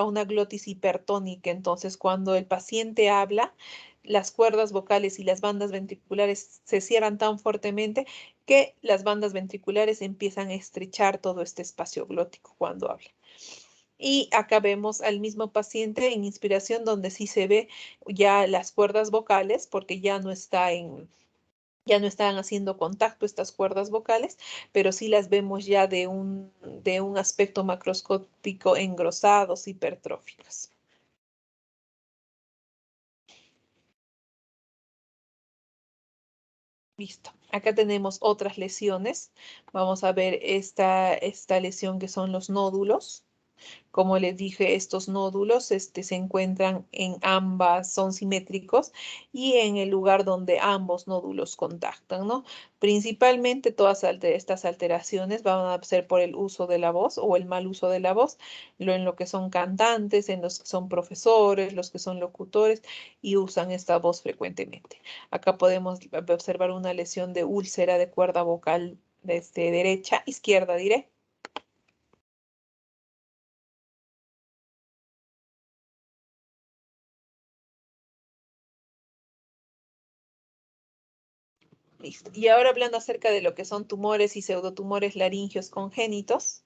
una glotis hipertónica. Entonces, cuando el paciente habla, las cuerdas vocales y las bandas ventriculares se cierran tan fuertemente que las bandas ventriculares empiezan a estrechar todo este espacio glótico cuando habla. Y acá vemos al mismo paciente en inspiración donde sí se ve ya las cuerdas vocales porque ya no están haciendo contacto estas cuerdas vocales, pero sí las vemos ya de un aspecto macroscópico engrosados, hipertróficos. Listo. Acá tenemos otras lesiones. Vamos a ver esta lesión que son los nódulos. Como les dije, estos nódulos se encuentran en ambas, son simétricos y en el lugar donde ambos nódulos contactan, ¿no? Principalmente todas estas alteraciones van a ser por el uso de la voz o el mal uso de la voz, en lo que son cantantes, en los que son profesores, los que son locutores y usan esta voz frecuentemente. Acá podemos observar una lesión de úlcera de cuerda vocal desde derecha, izquierda diré. Listo. Y ahora hablando acerca de lo que son tumores y pseudotumores laringios congénitos,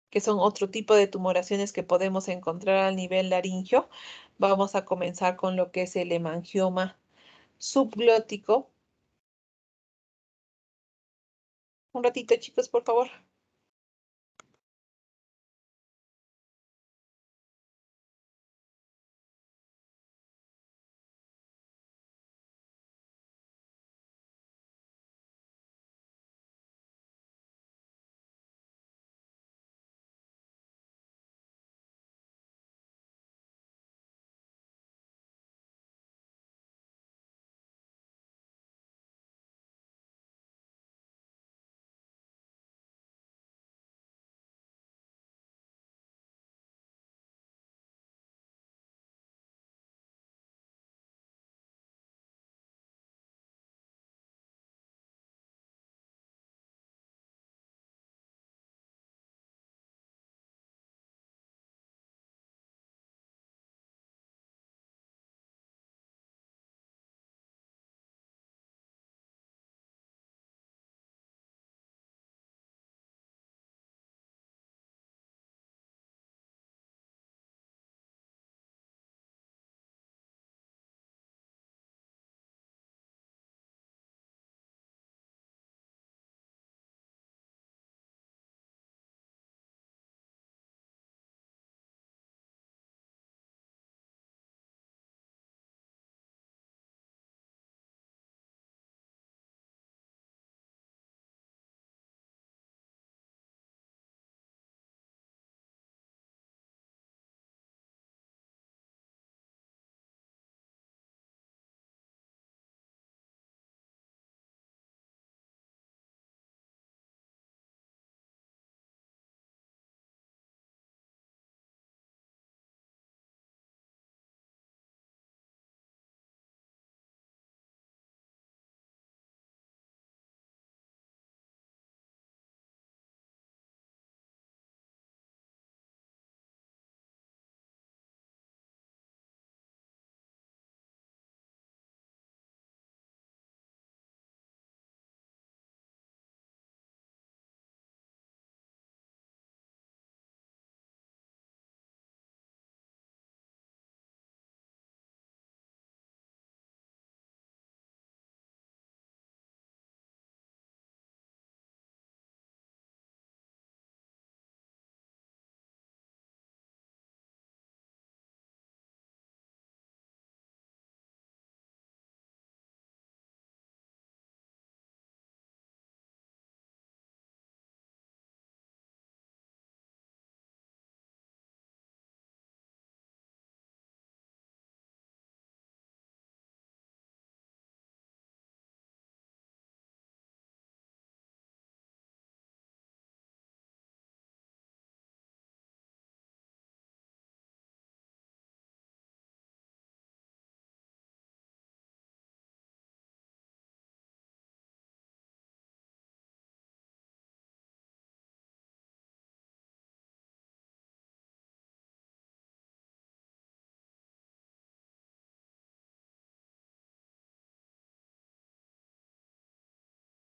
que son otro tipo de tumoraciones que podemos encontrar al nivel laringio, vamos a comenzar con lo que es el hemangioma subglótico. Un ratito, chicos, por favor.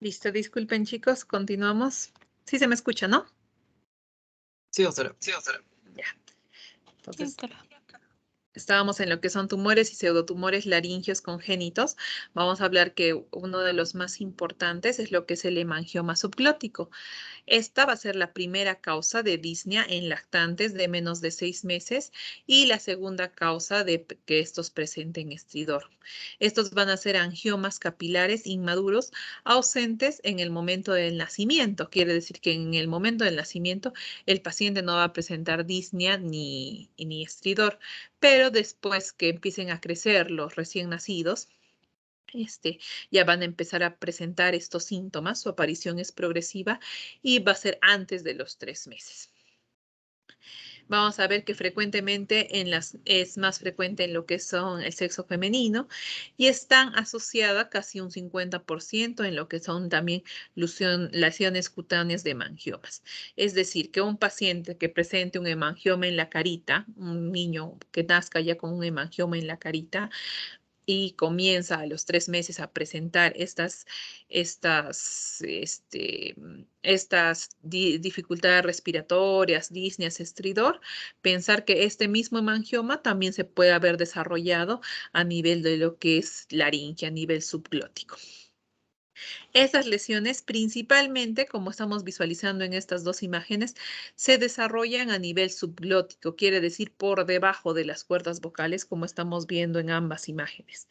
Listo, disculpen chicos, continuamos. Sí se me escucha, ¿no? Sí, doctora. Ya. Sí, Entonces, doctora. estábamos en lo que son tumores y pseudotumores laringios congénitos. Vamos a hablar que uno de los más importantes es lo que es el hemangioma subglótico. Esta va a ser la primera causa de disnea en lactantes de menos de 6 meses y la segunda causa de que estos presenten estridor. Estos van a ser angiomas capilares inmaduros ausentes en el momento del nacimiento. Quiere decir que en el momento del nacimiento el paciente no va a presentar disnea ni estridor, pero después que empiecen a crecer los recién nacidos, ya van a empezar a presentar estos síntomas, su aparición es progresiva y va a ser antes de los 3 meses. Vamos a ver que frecuentemente es más frecuente en lo que son el sexo femenino y están asociadas casi un 50% en lo que son también lesiones cutáneas de hemangiomas. Es decir, que un paciente que presente un hemangioma en la carita, un niño que nazca ya con un hemangioma en la carita, y comienza a los 3 meses a presentar estas dificultades respiratorias, disneas, estridor, pensar que este mismo hemangioma también se puede haber desarrollado a nivel de lo que es laringe, a nivel subglótico. Esas lesiones principalmente, como estamos visualizando en estas dos imágenes, se desarrollan a nivel subglótico, quiere decir por debajo de las cuerdas vocales, como estamos viendo en ambas imágenes.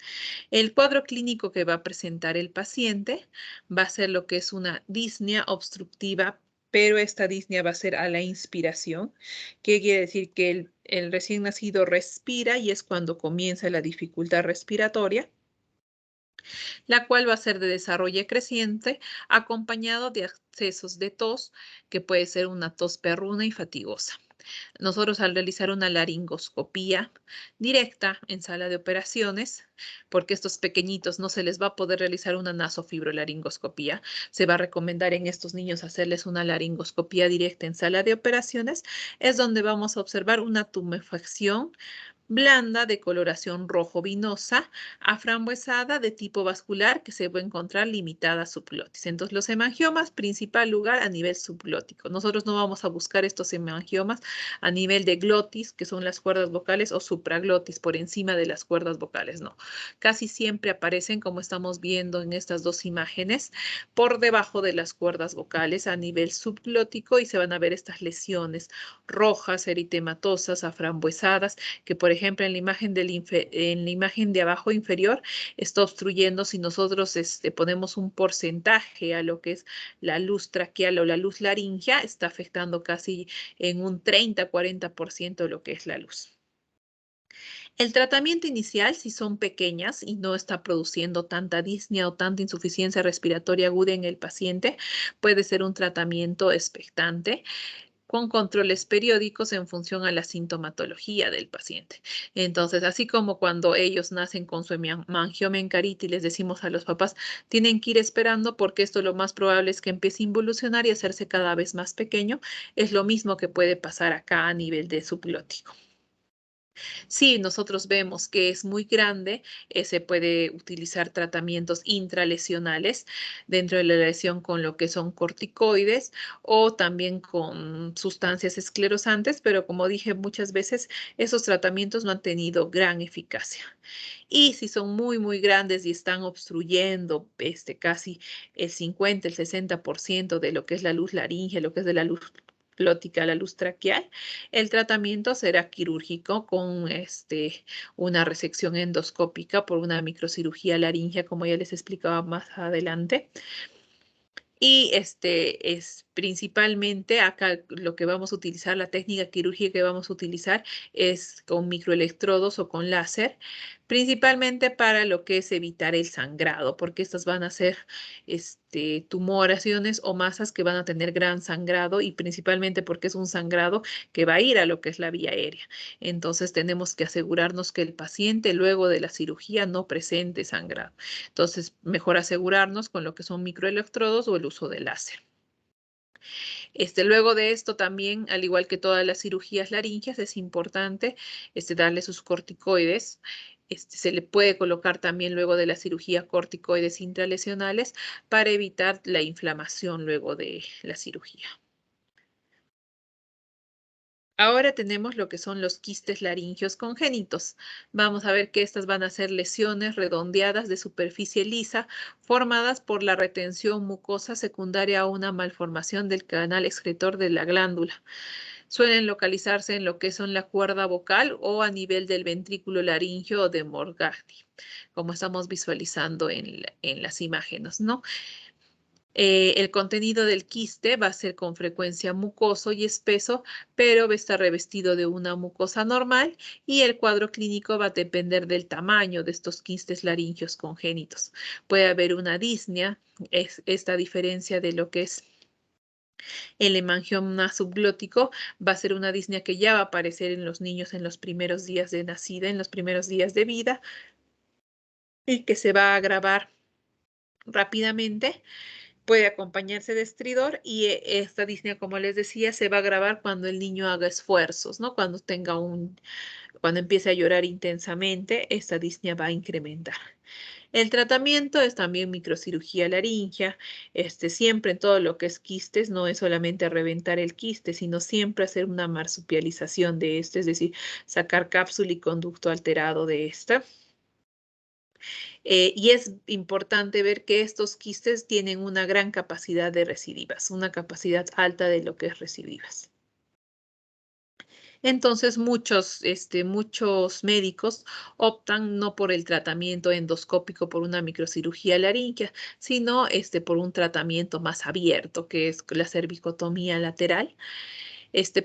El cuadro clínico que va a presentar el paciente va a ser lo que es una disnea obstructiva, pero esta disnea va a ser a la inspiración, que quiere decir que el recién nacido respira y es cuando comienza la dificultad respiratoria, la cual va a ser de desarrollo creciente, acompañado de accesos de tos, que puede ser una tos perruna y fatigosa. Nosotros al realizar una laringoscopía directa en sala de operaciones, porque estos pequeñitos no se les va a poder realizar una nasofibrolaringoscopía, se va a recomendar en estos niños hacerles una laringoscopía directa en sala de operaciones, es donde vamos a observar una tumefacción blanda de coloración rojo vinosa, aframbuesada de tipo vascular que se va a encontrar limitada a subglotis. Entonces, los hemangiomas, principal lugar a nivel subglótico. Nosotros no vamos a buscar estos hemangiomas a nivel de glotis, que son las cuerdas vocales, o supraglotis, por encima de las cuerdas vocales, no. Casi siempre aparecen, como estamos viendo en estas dos imágenes, por debajo de las cuerdas vocales a nivel subglótico y se van a ver estas lesiones rojas, eritematosas, aframbuesadas, que por ejemplo en la imagen, en la imagen de abajo inferior está obstruyendo. Si nosotros ponemos un porcentaje a lo que es la luz traqueal o la luz laringea, está afectando casi en un 30-40% lo que es la luz. El tratamiento inicial, si son pequeñas y no está produciendo tanta disnea o tanta insuficiencia respiratoria aguda en el paciente, puede ser un tratamiento expectante con controles periódicos en función a la sintomatología del paciente. Entonces, así como cuando ellos nacen con su hemangioma en carita y les decimos a los papás, tienen que ir esperando porque esto lo más probable es que empiece a involucionar y hacerse cada vez más pequeño, es lo mismo que puede pasar acá a nivel de subglótico. Si nosotros vemos que es muy grande, se puede utilizar tratamientos intralesionales dentro de la lesión con lo que son corticoides o también con sustancias esclerosantes, pero como dije muchas veces, esos tratamientos no han tenido gran eficacia. Y si son muy grandes y están obstruyendo casi el 50, el 60% de lo que es la luz laringea, lo que es de la luz glótica, la luz traqueal, el tratamiento será quirúrgico con una resección endoscópica por una microcirugía laringea, como ya les explicaba más adelante. Y es principalmente acá lo que vamos a utilizar, la técnica quirúrgica que vamos a utilizar es con microelectrodos o con láser, principalmente para lo que es evitar el sangrado, porque estas van a ser tumoraciones o masas que van a tener gran sangrado y principalmente porque es un sangrado que va a ir a lo que es la vía aérea. Entonces tenemos que asegurarnos que el paciente luego de la cirugía no presente sangrado. Entonces, mejor asegurarnos con lo que son microelectrodos o el uso de láser. Luego de esto también, al igual que todas las cirugías laringeas, es importante darle sus corticoides se le puede colocar también luego de la cirugía corticoides intralesionales para evitar la inflamación luego de la cirugía. Ahora tenemos lo que son los quistes laringios congénitos. Vamos a ver que estas van a ser lesiones redondeadas de superficie lisa formadas por la retención mucosa secundaria a una malformación del canal excretor de la glándula. Suelen localizarse en lo que son la cuerda vocal o a nivel del ventrículo laringio o de Morgagni, como estamos visualizando en las imágenes, ¿no? El contenido del quiste va a ser con frecuencia mucoso y espeso, pero va a estar revestido de una mucosa normal y el cuadro clínico va a depender del tamaño de estos quistes laringios congénitos. Puede haber una disnea, esta diferencia de lo que es el hemangioma subglótico va a ser una disnea que ya va a aparecer en los niños en los primeros días de nacida, en los primeros días de vida, y que se va a agravar rápidamente. Puede acompañarse de estridor y esta disnea, como les decía, se va a agravar cuando el niño haga esfuerzos, ¿no? Cuando empiece a llorar intensamente, esta disnea va a incrementar. El tratamiento es también microcirugía laringea, siempre en todo lo que es quistes, no es solamente reventar el quiste, sino siempre hacer una marsupialización de este, es decir, sacar cápsula y conducto alterado de esta. Y es importante ver que estos quistes tienen una gran capacidad de recidivas, una capacidad alta de lo que es recidivas. Entonces, muchos médicos optan no por el tratamiento endoscópico por una microcirugía laríngea, sino por un tratamiento más abierto, que es la cervicotomía lateral,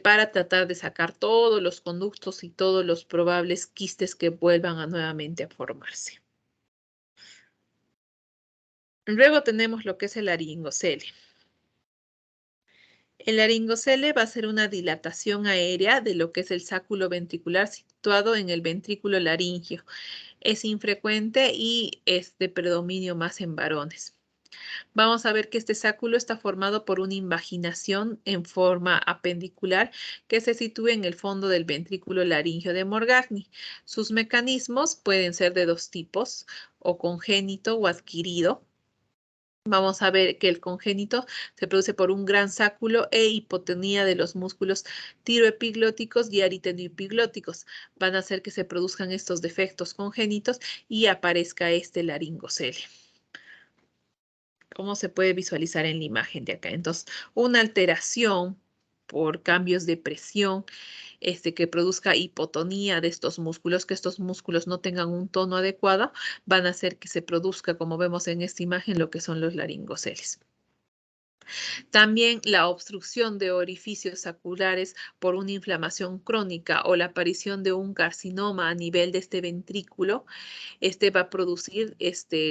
para tratar de sacar todos los conductos y todos los probables quistes que vuelvan nuevamente a formarse. Luego tenemos lo que es el laringocele. El laringocele va a ser una dilatación aérea de lo que es el sáculo ventricular situado en el ventrículo laringio. Es infrecuente y es de predominio más en varones. Vamos a ver que este sáculo está formado por una invaginación en forma apendicular que se sitúa en el fondo del ventrículo laringio de Morgagni. Sus mecanismos pueden ser de dos tipos, o congénito o adquirido. Vamos a ver que el congénito se produce por un gran sáculo e hipotonía de los músculos tiroepiglóticos y aritenoepiglóticos. Van a hacer que se produzcan estos defectos congénitos y aparezca este laringocele. ¿Cómo se puede visualizar en la imagen de acá? Entonces, una alteración por cambios de presión, que produzca hipotonía de estos músculos, que estos músculos no tengan un tono adecuado, van a hacer que se produzca, como vemos en esta imagen, lo que son los laringoceles. También la obstrucción de orificios saculares por una inflamación crónica o la aparición de un carcinoma a nivel de este ventrículo, va a producir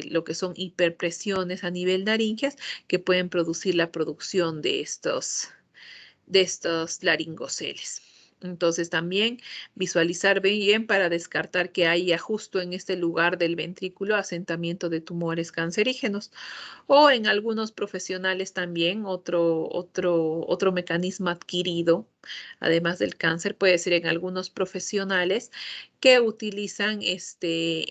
lo que son hiperpresiones a nivel naríngeas que pueden producir la producción de estos laringoceles. Entonces también visualizar bien para descartar que haya justo en este lugar del ventrículo asentamiento de tumores cancerígenos. O en algunos profesionales también otro mecanismo adquirido, además del cáncer, puede ser en algunos profesionales que utilizan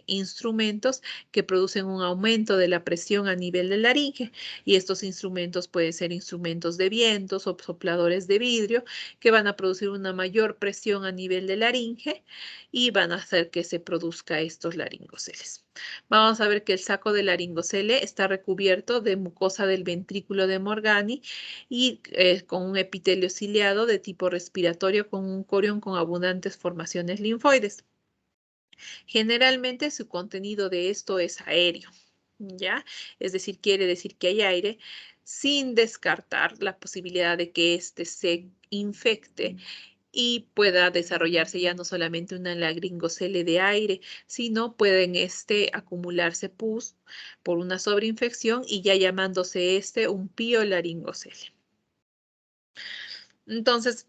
instrumentos que producen un aumento de la presión a nivel de laringe. Y estos instrumentos pueden ser instrumentos de vientos o sopladores de vidrio que van a producir una mayor presión a nivel de laringe y van a hacer que se produzca estos laringoceles. Vamos a ver que el saco de laringocele está recubierto de mucosa del ventrículo de Morgagni y con un epitelio ciliado de tipo respiratorio con un corión con abundantes formaciones linfoides. Generalmente su contenido de esto es aéreo, ¿ya? Es decir, quiere decir que hay aire sin descartar la posibilidad de que éste se infecte y pueda desarrollarse ya no solamente una laringocele de aire, sino pueden acumularse pus por una sobreinfección y ya llamándose un piolaringocele. Entonces,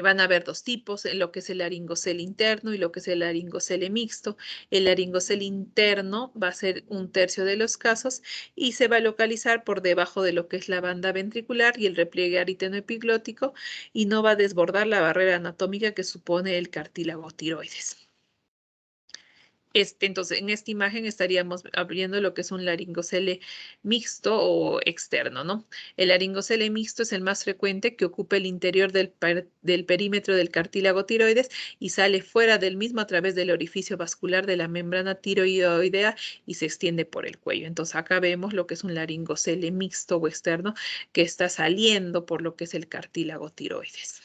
van a haber dos tipos, lo que es el laringocele interno y lo que es el laringocele mixto. El laringocele interno va a ser 1/3 de los casos y se va a localizar por debajo de lo que es la banda ventricular y el repliegue aritenoepiglótico y no va a desbordar la barrera anatómica que supone el cartílago tiroides. Entonces, en esta imagen estaríamos abriendo lo que es un laringocele mixto o externo, ¿no? El laringocele mixto es el más frecuente, que ocupa el interior del perímetro del cartílago tiroides y sale fuera del mismo a través del orificio vascular de la membrana tiroidea y se extiende por el cuello. Entonces, acá vemos lo que es un laringocele mixto o externo que está saliendo por lo que es el cartílago tiroides.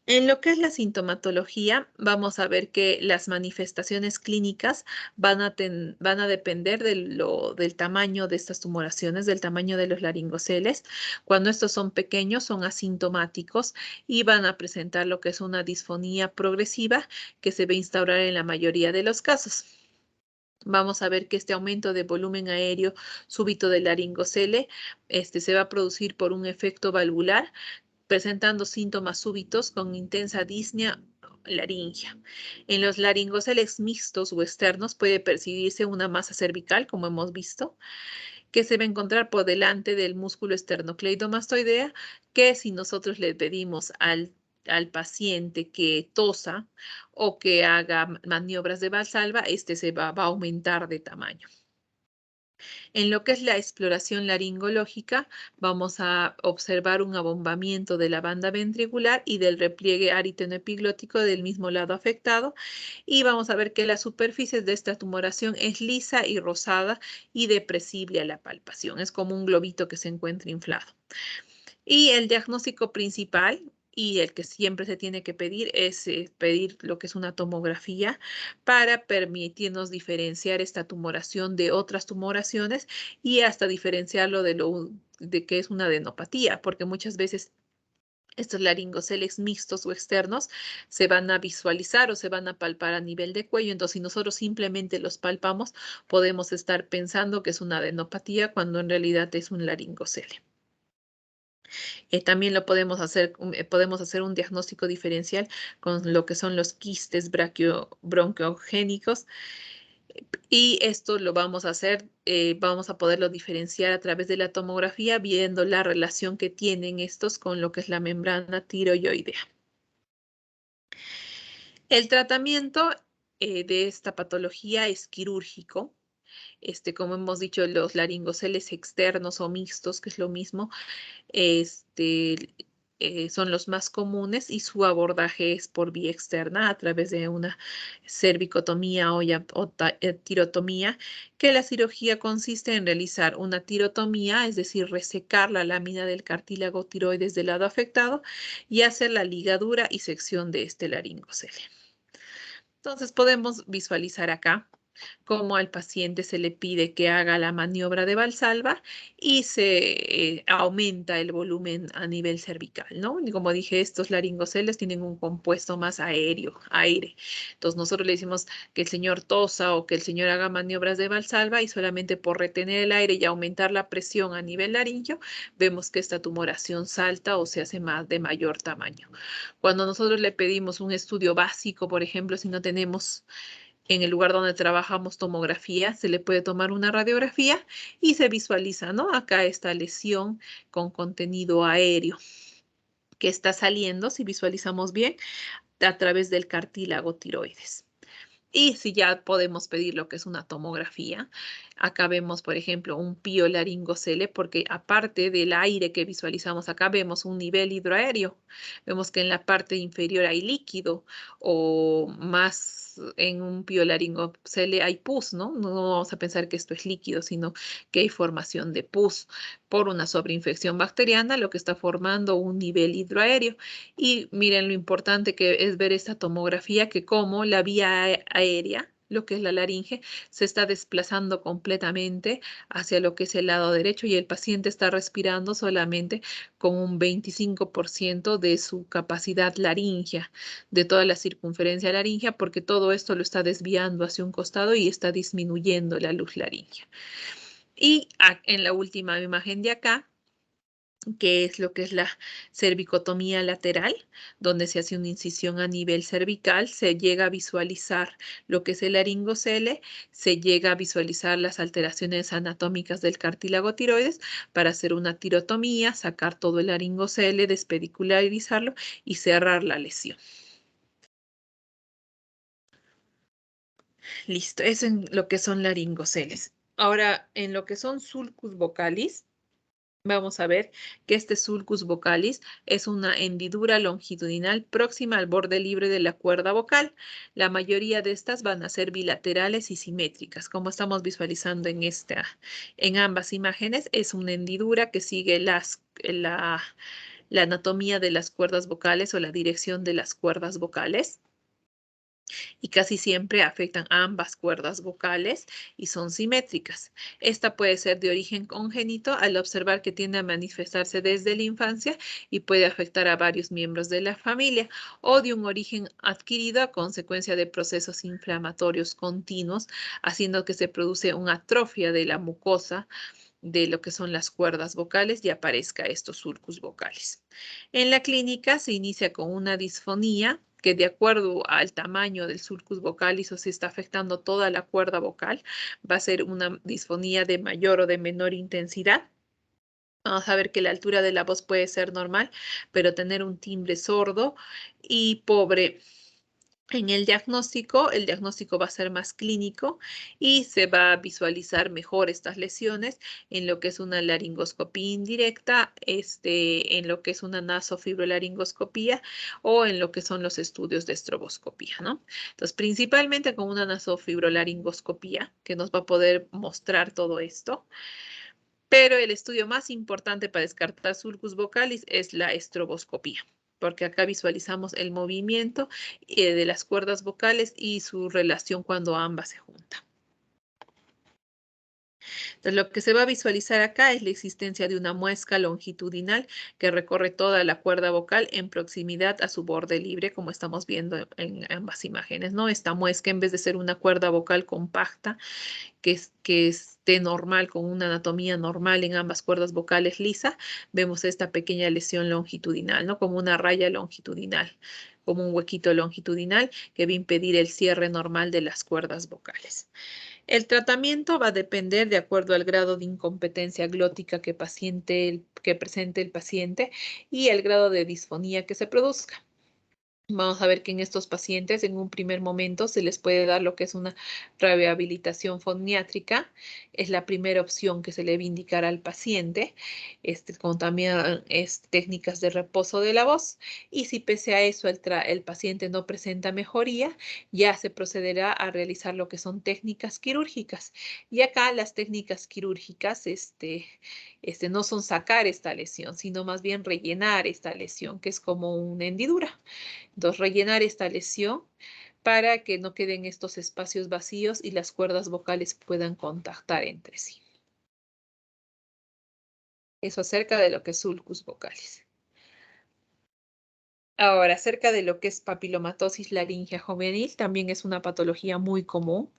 En lo que es la sintomatología, vamos a ver que las manifestaciones clínicas van a depender del tamaño de estas tumoraciones, del tamaño de los laringoceles. Cuando estos son pequeños, son asintomáticos y van a presentar lo que es una disfonía progresiva que se va a instaurar en la mayoría de los casos. Vamos a ver que este aumento de volumen aéreo súbito del laringocele se va a producir por un efecto valvular, presentando síntomas súbitos con intensa disnea laringia. En los laringoceles mixtos o externos puede percibirse una masa cervical, como hemos visto, que se va a encontrar por delante del músculo esternocleidomastoidea, que si nosotros le pedimos al paciente que tosa o que haga maniobras de Valsalva, se va a aumentar de tamaño. En lo que es la exploración laringológica, vamos a observar un abombamiento de la banda ventricular y del repliegue aritenoepiglótico del mismo lado afectado, y vamos a ver que la superficie de esta tumoración es lisa y rosada y depresible a la palpación. Es como un globito que se encuentra inflado. Y el diagnóstico principal y el que siempre se tiene que pedir es pedir lo que es una tomografía para permitirnos diferenciar esta tumoración de otras tumoraciones y hasta diferenciarlo de que es una adenopatía, porque muchas veces estos laringoceles mixtos o externos se van a visualizar o se van a palpar a nivel de cuello. Entonces, si nosotros simplemente los palpamos, podemos estar pensando que es una adenopatía cuando en realidad es un laringocele. También podemos hacer un diagnóstico diferencial con lo que son los quistes bronquiogénicos, y esto lo vamos a hacer, vamos a poderlo diferenciar a través de la tomografía, viendo la relación que tienen estos con lo que es la membrana tiroidea. El tratamiento de esta patología es quirúrgico. Como hemos dicho, los laringoceles externos o mixtos, que es lo mismo, son los más comunes y su abordaje es por vía externa a través de una cervicotomía o tirotomía, que la cirugía consiste en realizar una tirotomía, es decir, resecar la lámina del cartílago tiroides del lado afectado y hacer la ligadura y sección de este laringocele. Entonces podemos visualizar acá cómo al paciente se le pide que haga la maniobra de Valsalva y se aumenta el volumen a nivel cervical, ¿no? Y como dije, estos laringoceles tienen un compuesto más aéreo, aire. Entonces nosotros le decimos que el señor tosa o que el señor haga maniobras de Valsalva y solamente por retener el aire y aumentar la presión a nivel laringio, vemos que esta tumoración salta o se hace de mayor tamaño. Cuando nosotros le pedimos un estudio básico, por ejemplo, si no tenemos en el lugar donde trabajamos tomografía, se le puede tomar una radiografía y se visualiza, ¿no? Acá esta lesión con contenido aéreo que está saliendo, si visualizamos bien, a través del cartílago tiroides. Y si ya podemos pedir lo que es una tomografía, acá vemos, por ejemplo, un piolaringocele, porque aparte del aire que visualizamos acá, vemos un nivel hidroaéreo. Vemos que en la parte inferior hay líquido o más en un piolaringocele hay pus, ¿no? No vamos a pensar que esto es líquido, sino que hay formación de pus por una sobreinfección bacteriana, lo que está formando un nivel hidroaéreo. Y miren lo importante que es ver esta tomografía, que como la vía aérea, lo que es la laringe, se está desplazando completamente hacia lo que es el lado derecho y el paciente está respirando solamente con un 25% de su capacidad laringea, de toda la circunferencia laringea, porque todo esto lo está desviando hacia un costado y está disminuyendo la luz laringea. Y en la última imagen de acá, que es lo que es la cervicotomía lateral, donde se hace una incisión a nivel cervical, se llega a visualizar lo que es el laringocele, se llega a visualizar las alteraciones anatómicas del cartílago tiroides para hacer una tirotomía, sacar todo el laringocele, despedicularizarlo y cerrar la lesión. Listo, eso en lo que son laringoceles. Ahora, en lo que son sulcus vocalis, vamos a ver que este sulcus vocalis es una hendidura longitudinal próxima al borde libre de la cuerda vocal. La mayoría de estas van a ser bilaterales y simétricas, como estamos visualizando en ambas imágenes. Es una hendidura que sigue la anatomía de las cuerdas vocales o la dirección de las cuerdas vocales y casi siempre afectan a ambas cuerdas vocales y son simétricas. Esta puede ser de origen congénito al observar que tiende a manifestarse desde la infancia y puede afectar a varios miembros de la familia, o de un origen adquirido a consecuencia de procesos inflamatorios continuos, haciendo que se produce una atrofia de la mucosa de lo que son las cuerdas vocales y aparezca estos sulcus vocales. En la clínica se inicia con una disfonía que, de acuerdo al tamaño del sulcus vocalis o si está afectando toda la cuerda vocal, va a ser una disfonía de mayor o de menor intensidad. Vamos a ver que la altura de la voz puede ser normal, pero tener un timbre sordo y pobre. En el diagnóstico va a ser más clínico y se va a visualizar mejor estas lesiones en lo que es una laringoscopía indirecta, en lo que es una nasofibrolaringoscopía o en lo que son los estudios de estroboscopía, ¿no? Entonces, principalmente con una nasofibrolaringoscopía que nos va a poder mostrar todo esto. Pero el estudio más importante para descartar sulcus vocalis es la estroboscopía, porque acá visualizamos el movimiento de las cuerdas vocales y su relación cuando ambas se juntan. Entonces, lo que se va a visualizar acá es la existencia de una muesca longitudinal que recorre toda la cuerda vocal en proximidad a su borde libre, como estamos viendo en ambas imágenes, ¿no? Esta muesca, en vez de ser una cuerda vocal compacta, que esté normal, con una anatomía normal en ambas cuerdas vocales lisa, vemos esta pequeña lesión longitudinal, ¿no? Como una raya longitudinal, como un huequito longitudinal que va a impedir el cierre normal de las cuerdas vocales. El tratamiento va a depender de acuerdo al grado de incompetencia glótica que presente el paciente y el grado de disfonía que se produzca. Vamos a ver que en estos pacientes en un primer momento se les puede dar lo que es una rehabilitación foniátrica. Es la primera opción que se le va a indicar al paciente, como también técnicas de reposo de la voz. Y si pese a eso el paciente no presenta mejoría, ya se procederá a realizar lo que son técnicas quirúrgicas. Y acá las técnicas quirúrgicas no son sacar esta lesión, sino más bien rellenar esta lesión, que es como una hendidura. Entonces, rellenar esta lesión para que no queden estos espacios vacíos y las cuerdas vocales puedan contactar entre sí. Eso acerca de lo que es sulcus vocalis. Ahora, acerca de lo que es papilomatosis laríngea juvenil, también es una patología muy común.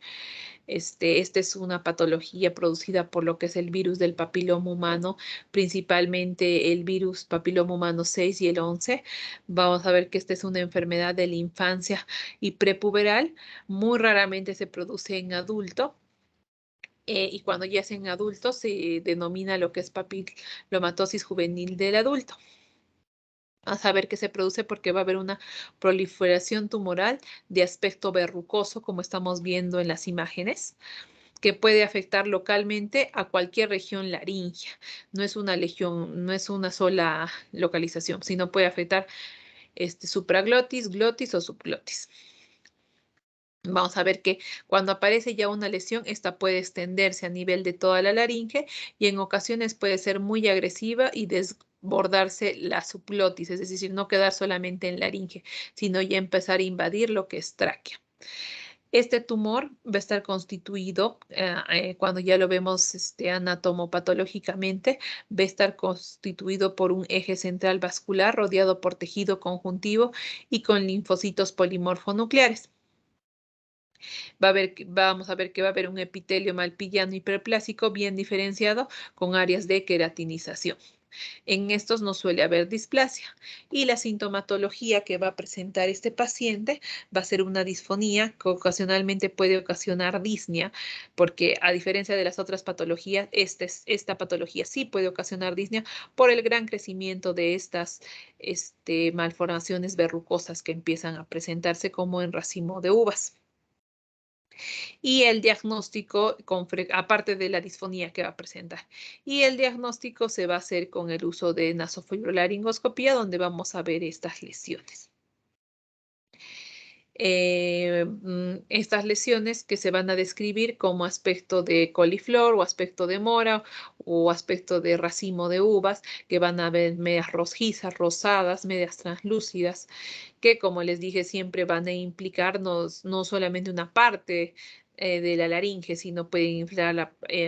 Esta es una patología producida por lo que es el virus del papiloma humano, principalmente el virus papiloma humano 6 y el 11. Vamos a ver que esta es una enfermedad de la infancia y prepuberal. Muy raramente se produce en adulto. Y cuando ya es en adulto se denomina lo que es papilomatosis juvenil del adulto. Vamos a ver que se produce porque va a haber una proliferación tumoral de aspecto verrucoso, como estamos viendo en las imágenes, que puede afectar localmente a cualquier región laringea. No es una legión, no es una sola localización, sino puede afectar supraglotis, glotis o subglotis. Vamos a ver que cuando aparece ya una lesión, esta puede extenderse a nivel de toda la laringe y en ocasiones puede ser muy agresiva y desbordarse la subglotis, es decir, no quedar solamente en laringe, sino ya empezar a invadir lo que es tráquea. Este tumor va a estar constituido, cuando ya lo vemos anatomopatológicamente, va a estar constituido por un eje central vascular rodeado por tejido conjuntivo y con linfocitos polimorfonucleares. Vamos a ver que va a haber un epitelio malpillano hiperplásico bien diferenciado con áreas de queratinización. En estos no suele haber displasia y la sintomatología que va a presentar este paciente va a ser una disfonía que ocasionalmente puede ocasionar disnea, porque a diferencia de las otras patologías, esta patología sí puede ocasionar disnea por el gran crecimiento de estas malformaciones verrucosas que empiezan a presentarse como en racimo de uvas. Y el diagnóstico, aparte de la disfonía que va a presentar. Y el diagnóstico se va a hacer con el uso de nasofibrolaringoscopía, donde vamos a ver estas lesiones. Estas lesiones que se van a describir como aspecto de coliflor o aspecto de mora o aspecto de racimo de uvas, que van a ver medias rojizas, rosadas, medias translúcidas, que como les dije siempre van a implicarnos no solamente una parte de la laringe, sino pueden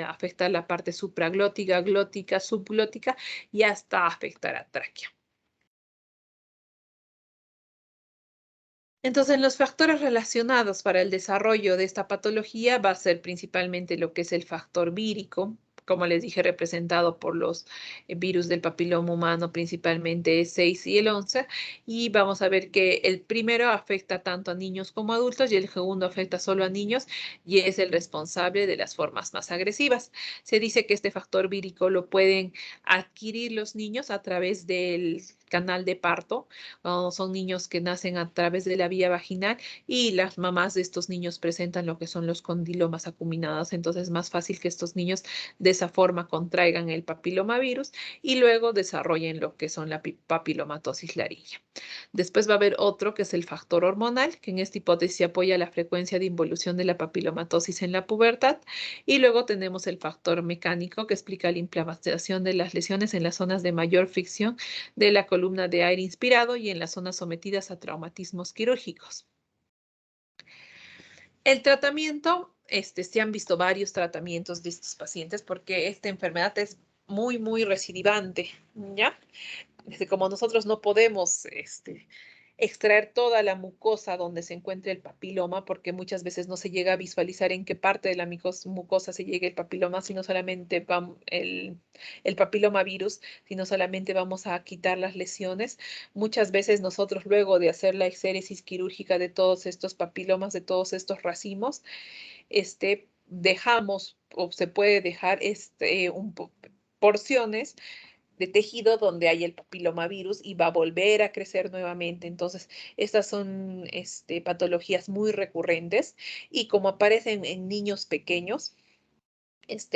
afectar la parte supraglótica, glótica, subglótica y hasta afectar a tráquea. Entonces, los factores relacionados para el desarrollo de esta patología va a ser principalmente lo que es el factor vírico, como les dije, representado por los virus del papiloma humano, principalmente el 6 y el 11, y vamos a ver que el primero afecta tanto a niños como a adultos y el segundo afecta solo a niños y es el responsable de las formas más agresivas. Se dice que este factor vírico lo pueden adquirir los niños a través del canal de parto, son niños que nacen a través de la vía vaginal y las mamás de estos niños presentan lo que son los condilomas acuminados. Entonces es más fácil que estos niños de esa forma contraigan el papilomavirus y luego desarrollen lo que son la papilomatosis laringea. Después va a haber otro que es el factor hormonal, que en esta hipótesis apoya la frecuencia de involución de la papilomatosis en la pubertad. Y luego tenemos el factor mecánico que explica la inflamación de las lesiones en las zonas de mayor fricción de la columna de aire inspirado y en las zonas sometidas a traumatismos quirúrgicos. El tratamiento, se han visto varios tratamientos de estos pacientes porque esta enfermedad es muy, muy recidivante, ¿ya? Como nosotros no podemos extraer toda la mucosa donde se encuentra el papiloma, porque muchas veces no se llega a visualizar en qué parte de la mucosa se llega el papiloma, sino solamente el papilomavirus, sino solamente vamos a quitar las lesiones. Muchas veces nosotros luego de hacer la exéresis quirúrgica de todos estos papilomas, de todos estos racimos, dejamos o se puede dejar porciones de tejido donde hay el papilomavirus y va a volver a crecer nuevamente. Entonces, estas son patologías muy recurrentes y como aparecen en niños pequeños,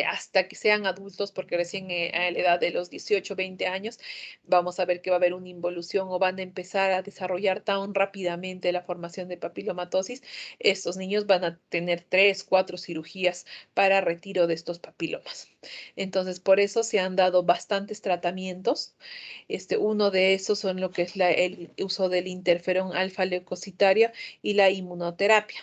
hasta que sean adultos, porque recién a la edad de los 18, 20 años, vamos a ver que va a haber una involución o van a empezar a desarrollar tan rápidamente la formación de papilomatosis. Estos niños van a tener 3, 4 cirugías para retiro de estos papilomas. Entonces, por eso se han dado bastantes tratamientos. Uno de esos son lo que es el uso del interferón alfa leucocitario y la inmunoterapia,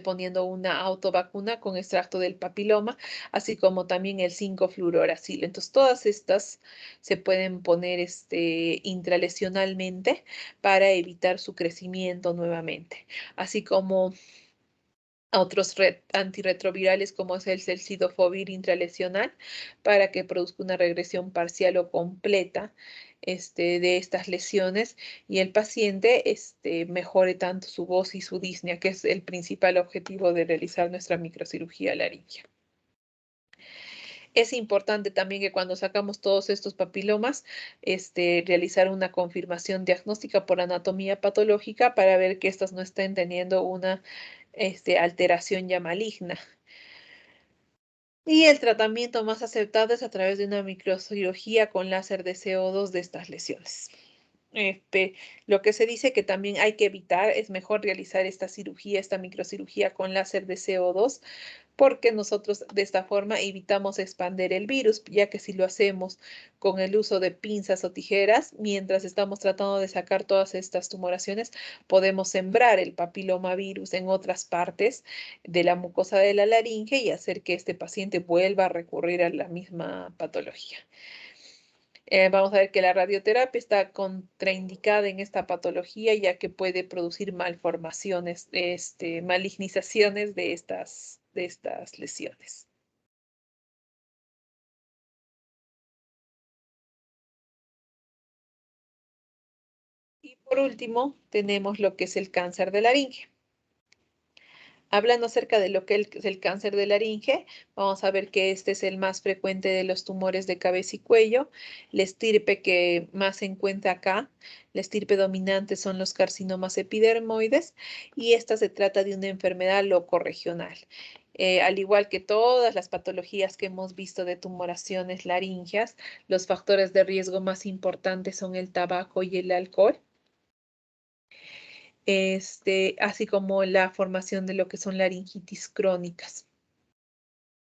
poniendo una autovacuna con extracto del papiloma, así como también el 5-fluoruracil. Entonces, todas estas se pueden poner intralesionalmente para evitar su crecimiento nuevamente, así como otros antirretrovirales como es el cidofovir intralesional para que produzca una regresión parcial o completa de estas lesiones y el paciente mejore tanto su voz y su disnea, que es el principal objetivo de realizar nuestra microcirugía laringea. Es importante también que cuando sacamos todos estos papilomas, realizar una confirmación diagnóstica por anatomía patológica para ver que estas no estén teniendo una alteración ya maligna. Y el tratamiento más aceptado es a través de una microcirugía con láser de CO2 de estas lesiones. Lo que se dice que también hay que evitar, es mejor realizar esta cirugía, esta microcirugía con láser de CO2, porque nosotros de esta forma evitamos expandir el virus, ya que si lo hacemos con el uso de pinzas o tijeras, mientras estamos tratando de sacar todas estas tumoraciones, podemos sembrar el papilomavirus en otras partes de la mucosa de la laringe y hacer que este paciente vuelva a recurrir a la misma patología. Vamos a ver que la radioterapia está contraindicada en esta patología, ya que puede producir malformaciones, malignizaciones de estas lesiones. Por último, tenemos lo que es el cáncer de laringe. Hablando acerca de lo que es el cáncer de laringe, vamos a ver que este es el más frecuente de los tumores de cabeza y cuello. La estirpe que más se encuentra acá, la estirpe dominante son los carcinomas epidermoides y esta se trata de una enfermedad locorregional. Al igual que todas las patologías que hemos visto de tumoraciones laringeas, los factores de riesgo más importantes son el tabaco y el alcohol, así como la formación de lo que son laringitis crónicas.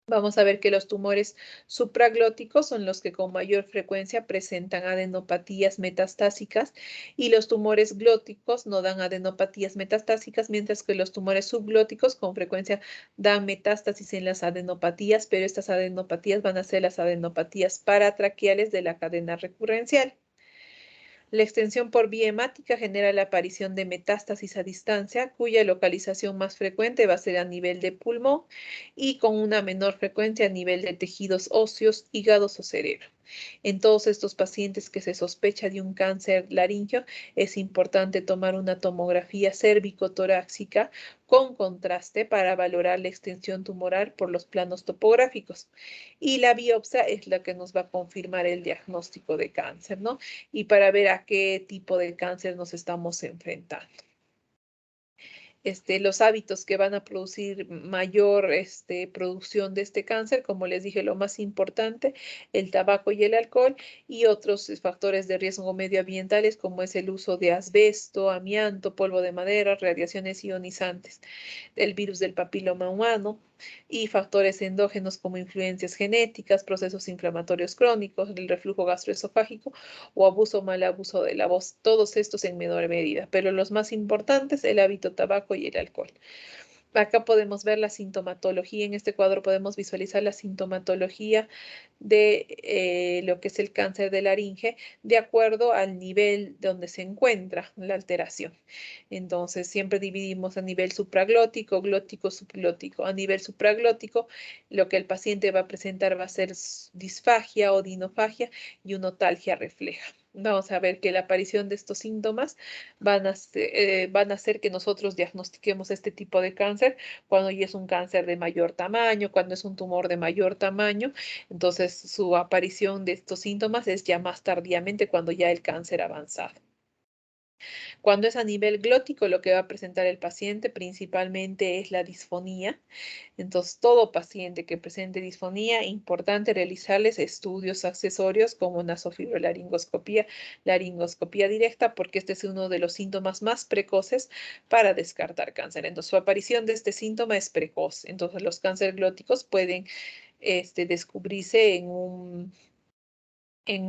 Vamos a ver que los tumores supraglóticos son los que con mayor frecuencia presentan adenopatías metastásicas y los tumores glóticos no dan adenopatías metastásicas, mientras que los tumores subglóticos con frecuencia dan metástasis en las adenopatías, pero estas adenopatías van a ser las adenopatías paratraqueales de la cadena recurrencial. La extensión por vía hemática genera la aparición de metástasis a distancia, cuya localización más frecuente va a ser a nivel de pulmón y con una menor frecuencia a nivel de tejidos óseos, hígados o cerebro. En todos estos pacientes que se sospecha de un cáncer laríngeo, es importante tomar una tomografía cérvico-torácica con contraste para valorar la extensión tumoral por los planos topográficos. Y la biopsia es la que nos va a confirmar el diagnóstico de cáncer, ¿no? Y para ver a qué tipo de cáncer nos estamos enfrentando. Los hábitos que van a producir mayor producción de este cáncer, como les dije, lo más importante, el tabaco y el alcohol, y otros factores de riesgo medioambientales como es el uso de asbesto, amianto, polvo de madera, radiaciones ionizantes, el virus del papiloma humano y factores endógenos como influencias genéticas, procesos inflamatorios crónicos, el reflujo gastroesofágico o abuso o mal abuso de la voz, todos estos en menor medida, pero los más importantes, el hábito tabaco y el alcohol. Acá podemos ver la sintomatología, en este cuadro podemos visualizar la sintomatología de lo que es el cáncer de laringe de acuerdo al nivel donde se encuentra la alteración. Entonces, siempre dividimos a nivel supraglótico, glótico, subglótico. A nivel supraglótico, lo que el paciente va a presentar va a ser disfagia o dinofagia y una otalgia refleja. Vamos a ver que la aparición de estos síntomas van a hacer que nosotros diagnostiquemos este tipo de cáncer cuando ya es un cáncer de mayor tamaño, cuando es un tumor de mayor tamaño. Entonces, su aparición de estos síntomas es ya más tardíamente cuando ya el cáncer ha avanzado. Cuando es a nivel glótico, lo que va a presentar el paciente principalmente es la disfonía. Entonces, todo paciente que presente disfonía, importante realizarles estudios accesorios como nasofibrolaringoscopía, laringoscopía directa, porque este es uno de los síntomas más precoces para descartar cáncer. Entonces, su aparición de este síntoma es precoz. Entonces, los cánceres glóticos pueden descubrirse en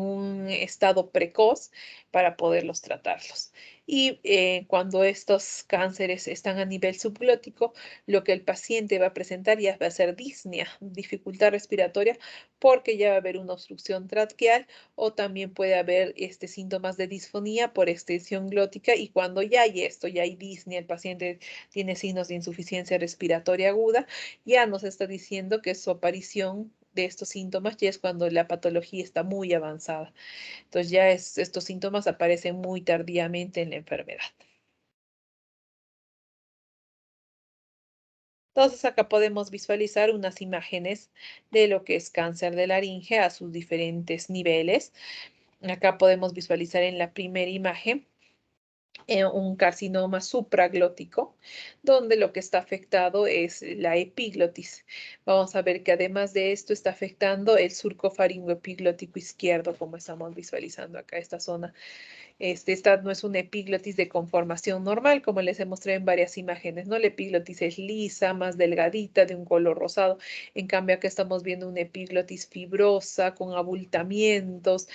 un estado precoz para poderlos tratarlos. Y cuando estos cánceres están a nivel subglótico, lo que el paciente va a presentar ya va a ser disnea, dificultad respiratoria, porque ya va a haber una obstrucción traqueal o también puede haber síntomas de disfonía por extensión glótica y cuando ya hay esto, ya hay disnea, el paciente tiene signos de insuficiencia respiratoria aguda, ya nos está diciendo que su aparición de estos síntomas ya es cuando la patología está muy avanzada. Entonces ya estos síntomas aparecen muy tardíamente en la enfermedad. Entonces acá podemos visualizar unas imágenes de lo que es cáncer de laringe a sus diferentes niveles. Acá podemos visualizar en la primera imagen un carcinoma supraglótico, donde lo que está afectado es la epiglotis. Vamos a ver que además de esto está afectando el surco faringoepiglótico izquierdo, como estamos visualizando acá esta zona. Esta no es una epiglotis de conformación normal, como les he mostrado en varias imágenes, ¿no? La epiglotis es lisa, más delgadita, de un color rosado. En cambio, acá estamos viendo una epiglotis fibrosa, con abultamientos,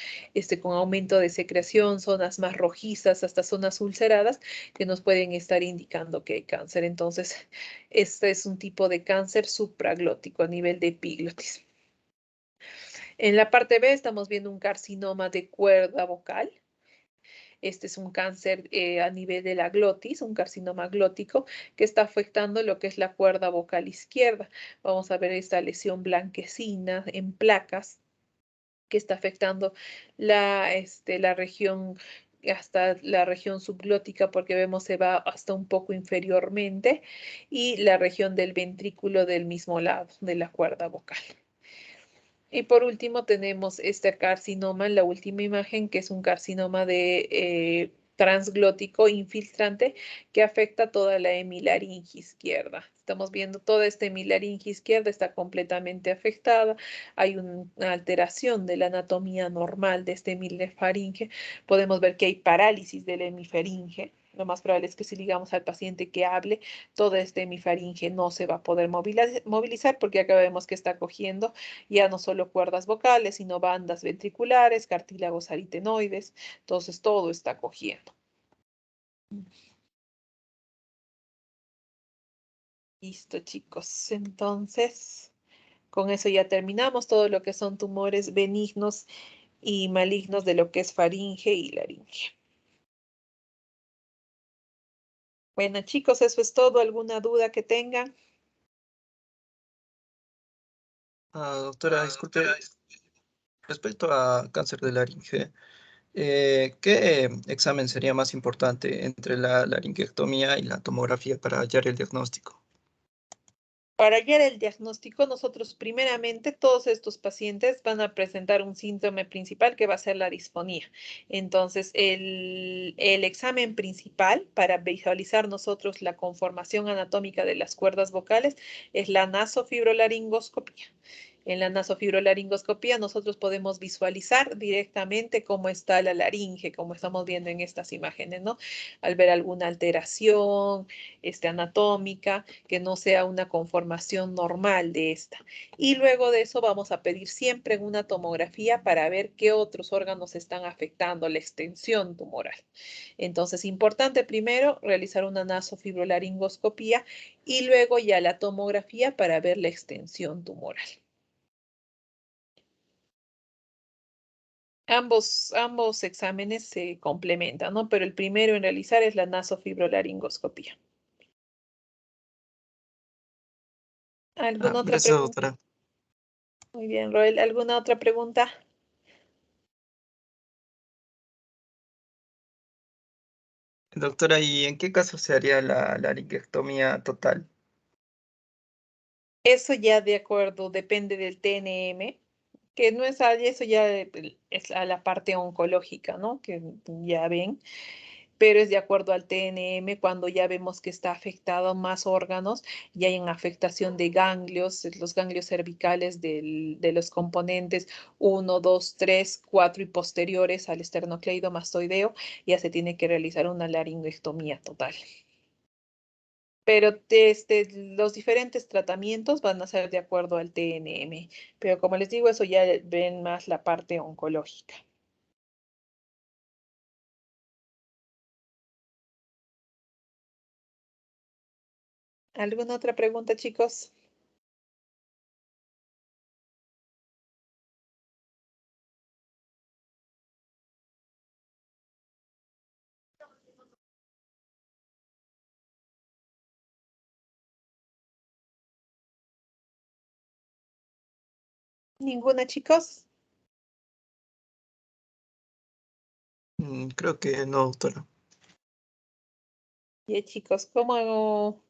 con aumento de secreción, zonas más rojizas, hasta zonas ulceradas, que nos pueden estar indicando que hay cáncer. Entonces, este es un tipo de cáncer supraglótico a nivel de epiglotis. En la parte B estamos viendo un carcinoma de cuerda vocal. Este es un cáncer a nivel de la glotis, un carcinoma glótico que está afectando lo que es la cuerda vocal izquierda. Vamos a ver esta lesión blanquecina en placas que está afectando la región hasta la región subglótica, porque vemos se va hasta un poco inferiormente, y la región del ventrículo del mismo lado de la cuerda vocal. Y por último tenemos este carcinoma en la última imagen, que es un carcinoma de transglótico infiltrante que afecta toda la hemilaringe izquierda. Estamos viendo toda esta hemilaringe izquierda está completamente afectada. Hay una alteración de la anatomía normal de este hemifaringe. Podemos ver que hay parálisis del hemifaringe. Lo más probable es que si digamos al paciente que hable, todo este hemifaringe no se va a poder movilizar porque acá vemos que está cogiendo ya no solo cuerdas vocales, sino bandas ventriculares, cartílagos aritenoides, entonces todo está cogiendo. Listo, chicos. Entonces, con eso ya terminamos todo lo que son tumores benignos y malignos de lo que es faringe y laringe. Bueno, chicos, eso es todo. ¿Alguna duda que tengan? Doctora, disculpe, respecto a cáncer de laringe, ¿qué examen sería más importante entre la laringectomía y la tomografía para hallar el diagnóstico? Para hallar el diagnóstico, nosotros primeramente, todos estos pacientes van a presentar un síntoma principal que va a ser la disfonía. Entonces, el examen principal para visualizar nosotros la conformación anatómica de las cuerdas vocales es la nasofibrolaringoscopía. En la nasofibrolaringoscopía nosotros podemos visualizar directamente cómo está la laringe, como estamos viendo en estas imágenes, ¿no? Al ver alguna alteración anatómica, que no sea una conformación normal de esta. Y luego de eso vamos a pedir siempre una tomografía para ver qué otros órganos están afectando la extensión tumoral. Entonces, importante primero realizar una nasofibrolaringoscopía y luego ya la tomografía para ver la extensión tumoral. Ambos exámenes se complementan, ¿no? Pero el primero en realizar es la nasofibrolaringoscopía. ¿Alguna otra Gracias, pregunta? doctora. Muy bien, Roel. ¿Alguna otra pregunta? Doctora, ¿y en qué caso se haría la laringectomía total? Eso ya de acuerdo, depende del TNM, que no es eso ya es a la parte oncológica, ¿no? Que ya ven, pero es de acuerdo al TNM cuando ya vemos que está afectado más órganos y hay una afectación de ganglios, los ganglios cervicales de los componentes 1, 2, 3, 4 y posteriores al esternocleidomastoideo, ya se tiene que realizar una laringectomía total. Pero los diferentes tratamientos van a ser de acuerdo al TNM. Pero como les digo, eso ya ven más la parte oncológica. ¿Alguna otra pregunta, chicos? ¿Ninguna, chicos? Creo que no, doctora. Bien, chicos, ¿cómo?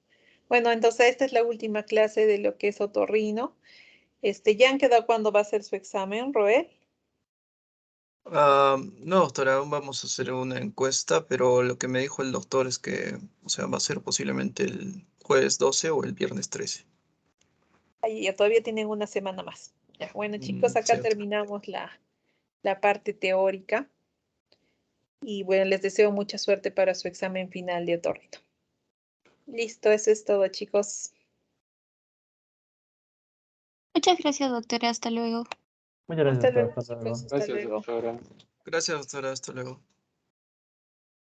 Bueno, entonces esta es la última clase de lo que es otorrino. ¿Ya han quedado cuándo va a ser su examen, Roel? No, doctora, aún vamos a hacer una encuesta, pero lo que me dijo el doctor es que, o sea, va a ser posiblemente el jueves 12 o el viernes 13. Ahí ya todavía tienen una semana más. Ya, bueno, chicos, Sí, acá doctora. terminamos la parte teórica. Y bueno, les deseo mucha suerte para su examen final de otorrino. Listo, eso es todo, chicos. Muchas gracias, doctora. Hasta luego. Muchas gracias, Hasta doctora. luego, Hasta chicos. luego. Hasta luego. Gracias, doctora. Hasta luego.